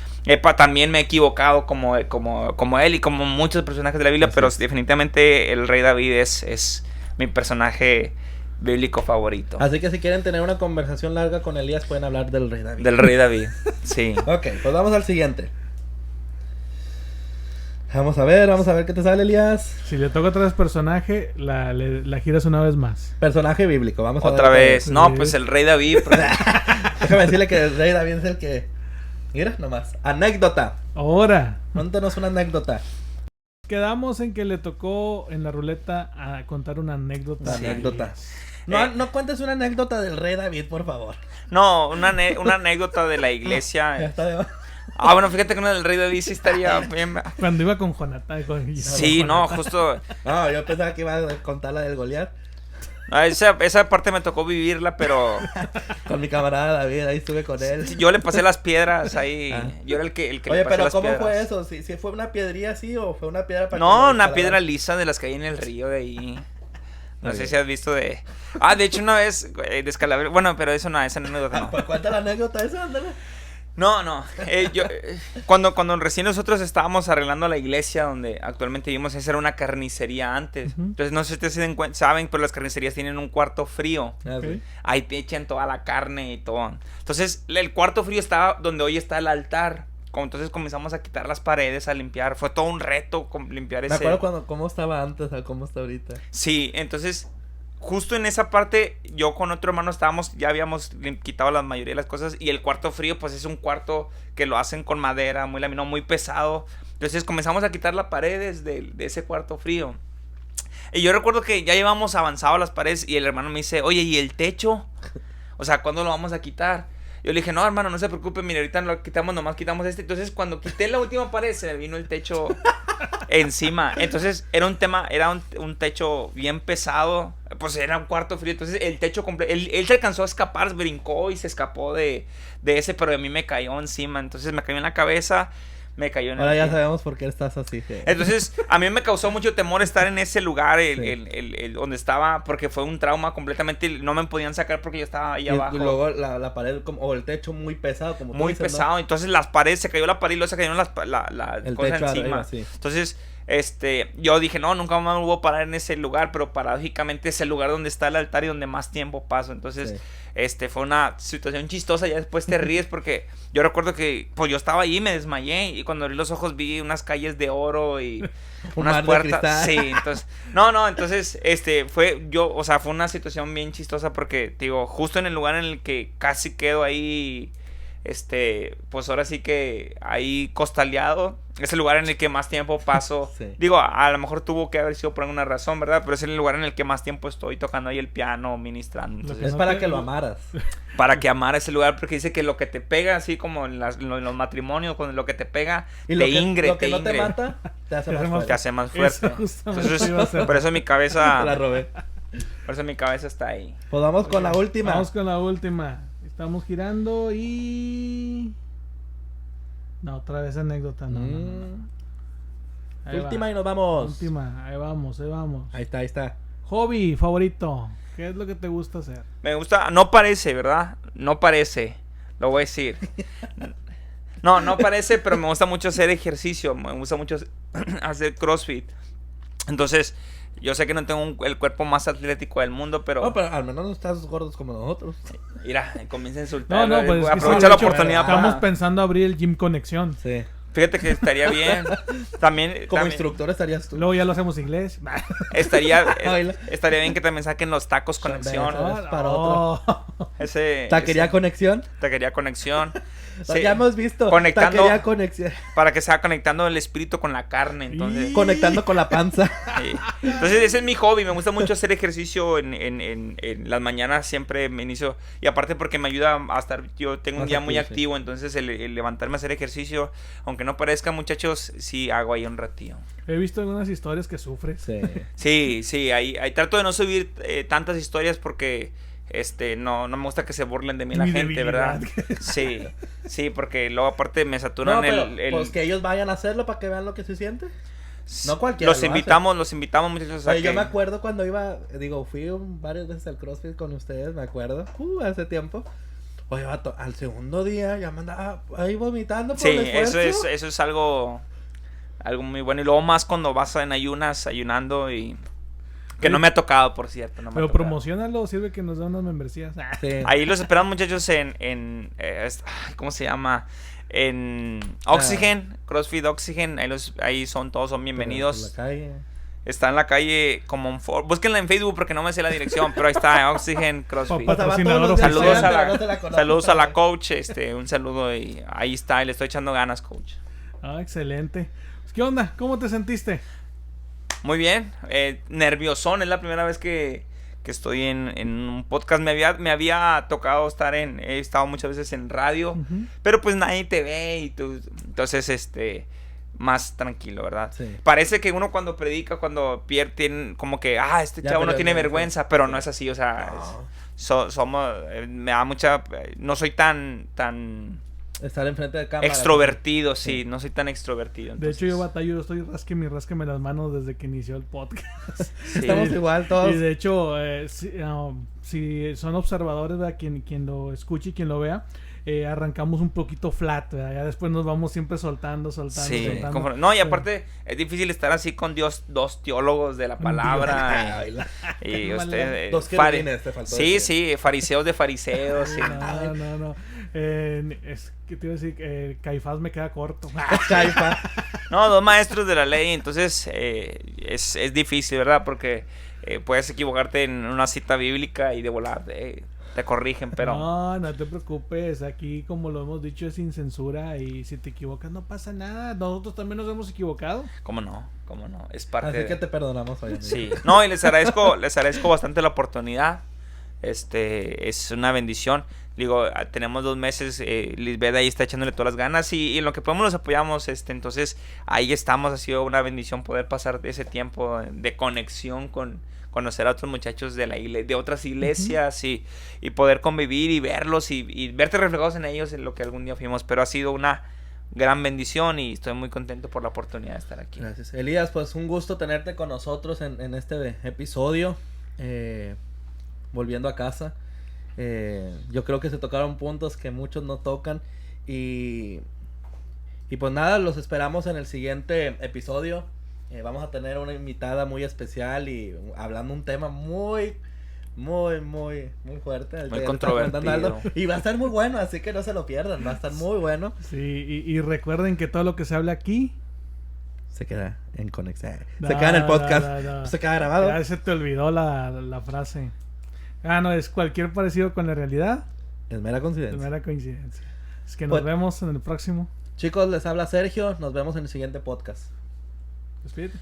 también me he equivocado como él y como muchos personajes de la Biblia, pero definitivamente el rey David es mi personaje bíblico favorito. Así que si quieren tener una conversación larga con Elías, pueden hablar del rey David. Del rey David, sí. Ok, pues vamos al siguiente. Vamos a ver qué te sale, Elías. Si le toca otra vez personaje, la giras una vez más. Personaje bíblico, vamos a ver. Otra vez. No, Sí. pues el rey David. Déjame decirle que el rey David es el que... Mira, nomás. Anécdota. Ahora, Cuéntanos una anécdota. quedamos en que le tocó en la ruleta a contar una anécdota. Una de anécdota. Elías. No cuentes una anécdota del rey David, por favor. No, una anécdota de la Ya iglesia. está de... Bueno, fíjate que una del rey David sí estaría bien. Cuando iba con Jonathan. Sí, no, justo. No, yo pensaba que iba a contar la del Goliat. No, esa parte me tocó vivirla, pero Con mi camarada David, ahí estuve con él. yo le pasé las piedras ahí. Ah. Yo era el que Oye, le pasé pero las ¿cómo piedras. fue eso? ¿Si fue una piedrilla así o fue una piedra para que No, lo una disparara? piedra lisa de las que hay en el río de ahí. No Muy sé bien. si has visto de... de hecho una vez descalabré... Bueno, pero eso no, esa anécdota no. Pues cuenta la anécdota esa, ándale. No. Cuando recién nosotros estábamos arreglando la iglesia donde actualmente vivimos, esa era una carnicería antes. Ujú. Entonces, no sé si ustedes saben, pero las carnicerías tienen un cuarto frío. Ah, sí. Ok. Ahí te echan toda la carne y todo. Entonces, el cuarto frío estaba donde hoy está el altar. Entonces comenzamos a quitar las paredes, a limpiar. Fue todo un reto limpiar Me ese... acuerdo cómo estaba antes a cómo está ahorita. Sí, entonces, justo en esa parte, yo con otro hermano ya habíamos quitado la mayoría de las cosas. Y el cuarto frío, pues es un cuarto que lo hacen con madera, muy laminado, muy pesado. Entonces comenzamos a quitar las paredes de ese cuarto frío. Y yo recuerdo que ya llevamos avanzado las paredes y el hermano me dice, oye, ¿y el techo? O sea, ¿cuándo lo vamos a quitar? Yo le dije, no, hermano, no se preocupe, mire, ahorita no lo quitamos, nomás quitamos este. Entonces, cuando quité la última pared, se me vino el techo encima. Entonces, era un techo bien pesado. Pues era un cuarto frío. Entonces, el techo completo. Él se alcanzó a escapar, brincó y se escapó de ese, pero a mí me cayó encima. Entonces, me cayó en la cabeza. Me cayó en Ahora ya pie. sabemos por qué estás así. Sí. Entonces, a mí me causó mucho temor estar en ese lugar, Sí. el donde estaba, porque fue un trauma completamente. No me podían sacar porque yo estaba ahí Y abajo. luego la pared o el techo muy pesado, como tú Muy dices, ¿no? pesado. Entonces, las paredes, se cayó la pared y luego se cayeron la El cosa techo encima. arriba, sí. Entonces, yo dije, no, nunca más me voy a parar en ese lugar, pero paradójicamente es el lugar donde está el altar y donde más tiempo paso. Entonces, fue una situación chistosa. Ya después te ríes porque yo recuerdo que, pues yo estaba ahí y me desmayé. Y cuando abrí los ojos vi unas calles de oro y Un unas mar de puertas. cristal. Sí, entonces, entonces, fue una situación bien chistosa porque, digo, justo en el lugar en el que casi quedo ahí, pues ahora sí que ahí costaleado. Es el lugar en el que más tiempo paso. Sí. Digo, a lo mejor tuvo que haber sido por alguna razón, ¿verdad? Pero es el lugar en el que más tiempo estoy tocando ahí el piano, ministrando. Entonces, Es no para te- que lo amaras. para que amara ese lugar, porque dice que lo que te pega, así como en los matrimonios, con lo que te pega, Y te ingre, lo que te no te ingre, mata, te hace Te más hace más fuerte. te hace más Eso fuerte. justamente Entonces, iba a ser. por eso mi Te la cabeza, robé. por eso mi cabeza está ahí. Pues vamos con la última. Vamos con la última. Estamos girando y... No, otra vez anécdota. No. Ahí Última va. y nos vamos. Última. Ahí vamos. Ahí está. Hobby favorito. ¿Qué es lo que te gusta hacer? Me gusta, no parece, ¿verdad? No parece, lo voy a decir. No parece, pero me gusta mucho hacer ejercicio, me gusta mucho hacer CrossFit. Entonces, yo sé que no tengo el cuerpo más atlético del mundo, pero... No, pero al menos no estás gordos como nosotros. Mira, comienza a insultar. No, pues es que aprovecha sí, la de hecho, oportunidad Estamos para... pensando abrir el Gym Conexión. Sí. Fíjate que estaría bien. También, Como también instructor estarías tú. Luego ya lo hacemos inglés. estaría Baila. bien que también saquen los tacos conexión. Cerveza. Es para Ese Taquería Conexión. taquería conexión. Sí, Ya hemos visto. Conectando- Taquería Conexión. para que sea conectando el espíritu con la carne, entonces. Conectando con la panza. Sí. Entonces ese es mi hobby, me gusta mucho hacer ejercicio en las mañanas, siempre me inicio, y aparte porque me ayuda a estar, yo tengo un Más día muy activo, sí. activo, entonces el levantarme a hacer ejercicio, aunque no parezca, muchachos, sí hago ahí un ratillo. He visto algunas historias que sufres. Sí. Sí, ahí trato de no subir tantas historias porque no me gusta que se burlen de mí la Mi gente, debilidad. ¿verdad? Sí, porque luego aparte me saturan No, pero, pues que ellos vayan a hacerlo para que vean lo que se siente. No cualquiera Los lo invitamos, muchachos. Oye, yo me acuerdo cuando fui varias veces al CrossFit con ustedes, me acuerdo, hace tiempo. Oye, vato, al segundo día ya me andaba ahí vomitando por el esfuerzo. Eso es algo muy bueno. Y luego más cuando vas ayunando y... Que no me ha tocado, por cierto. No me Pero ha tocado. promocionalo, sirve que nos da unas membresías. Sí. Ahí los esperamos, muchachos, ¿cómo se llama? En Oxygen, CrossFit Oxygen. Ahí todos son bienvenidos. Por la calle. Está en la calle como búsquenla en Facebook porque no me sé la dirección, pero ahí está Oxygen CrossFit. Papá, patrocinador oficial. Saludos a la coach, un saludo y ahí está, y le estoy echando ganas, coach. Excelente. Pues, ¿qué onda? ¿Cómo te sentiste? Muy bien, nerviosón, es la primera vez que estoy en un podcast. Me había tocado he estado muchas veces en radio, Uh-huh. pero pues nadie te ve y tú, entonces más tranquilo, ¿verdad? Sí. Parece que uno cuando predica, cuando pierde, como que, este Ya chavo no perdió tiene vergüenza. vergüenza, pero no es así, o sea, No. me da mucha, no soy tan Estar enfrente de cámara. extrovertido, sí, no soy tan extrovertido. De hecho, yo entonces, batallo, estoy rásqueme las manos desde que inició el podcast. sí. Estamos igual todos. Y de hecho, si son observadores, ¿verdad? Quien lo escuche y quien lo vea, arrancamos un poquito flat, ¿verdad? Ya después nos vamos siempre soltando. Sí, soltando. no, y aparte es difícil estar así con dos teólogos de la palabra. Y usted, Dos querubines te faltó sí, decir. fariseos de fariseos. Sí. No. Es que te iba a decir, Caifás me queda corto. Caifa. No, dos maestros de la ley, entonces es difícil, ¿verdad? Porque puedes equivocarte en una cita bíblica y de volar te corrigen, pero... No te preocupes. Aquí, como lo hemos dicho, es sin censura. Y si te equivocas, no pasa nada. Nosotros también nos hemos equivocado. ¿Cómo no? Es parte Así que te perdonamos hoy. Sí, no, y les agradezco bastante la oportunidad. Es una bendición. Digo, tenemos 2 meses, Lisbeth ahí está echándole todas las ganas y en lo que podemos los apoyamos, entonces ahí estamos. Ha sido una bendición poder pasar ese tiempo de conexión con conocer a otros muchachos de la de otras iglesias. Uh-huh. y poder convivir y verlos y verte reflejados en ellos en lo que algún día fuimos, pero ha sido una gran bendición y estoy muy contento por la oportunidad de estar aquí. Gracias, Elías, pues un gusto tenerte con nosotros en este episodio, volviendo a casa. Yo creo que se tocaron puntos que muchos no tocan y pues nada, los esperamos en el siguiente episodio. Vamos a tener una invitada muy especial y hablando un tema muy fuerte, muy controvertido, y va a estar muy bueno, así que no se lo pierdan, va a estar muy bueno. Sí, y recuerden que todo lo que se habla aquí se queda en conexión, se queda en el podcast, no. Se queda grabado. Ya se te olvidó la frase. No, es cualquier parecido con la realidad. Es mera coincidencia. Es que nos vemos en el próximo. Chicos, les habla Sergio. Nos vemos en el siguiente podcast. Despídete.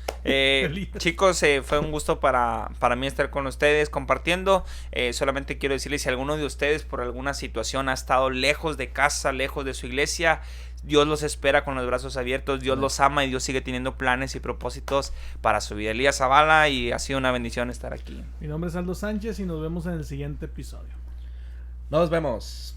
Chicos, fue un gusto para mí estar con ustedes compartiendo. Solamente quiero decirles, si alguno de ustedes por alguna situación ha estado lejos de casa, lejos de su iglesia, Dios los espera con los brazos abiertos. Dios los ama y Dios sigue teniendo planes y propósitos para su vida. Elías Zavala, y ha sido una bendición estar aquí. Mi nombre es Aldo Sánchez y nos vemos en el siguiente episodio. Nos vemos.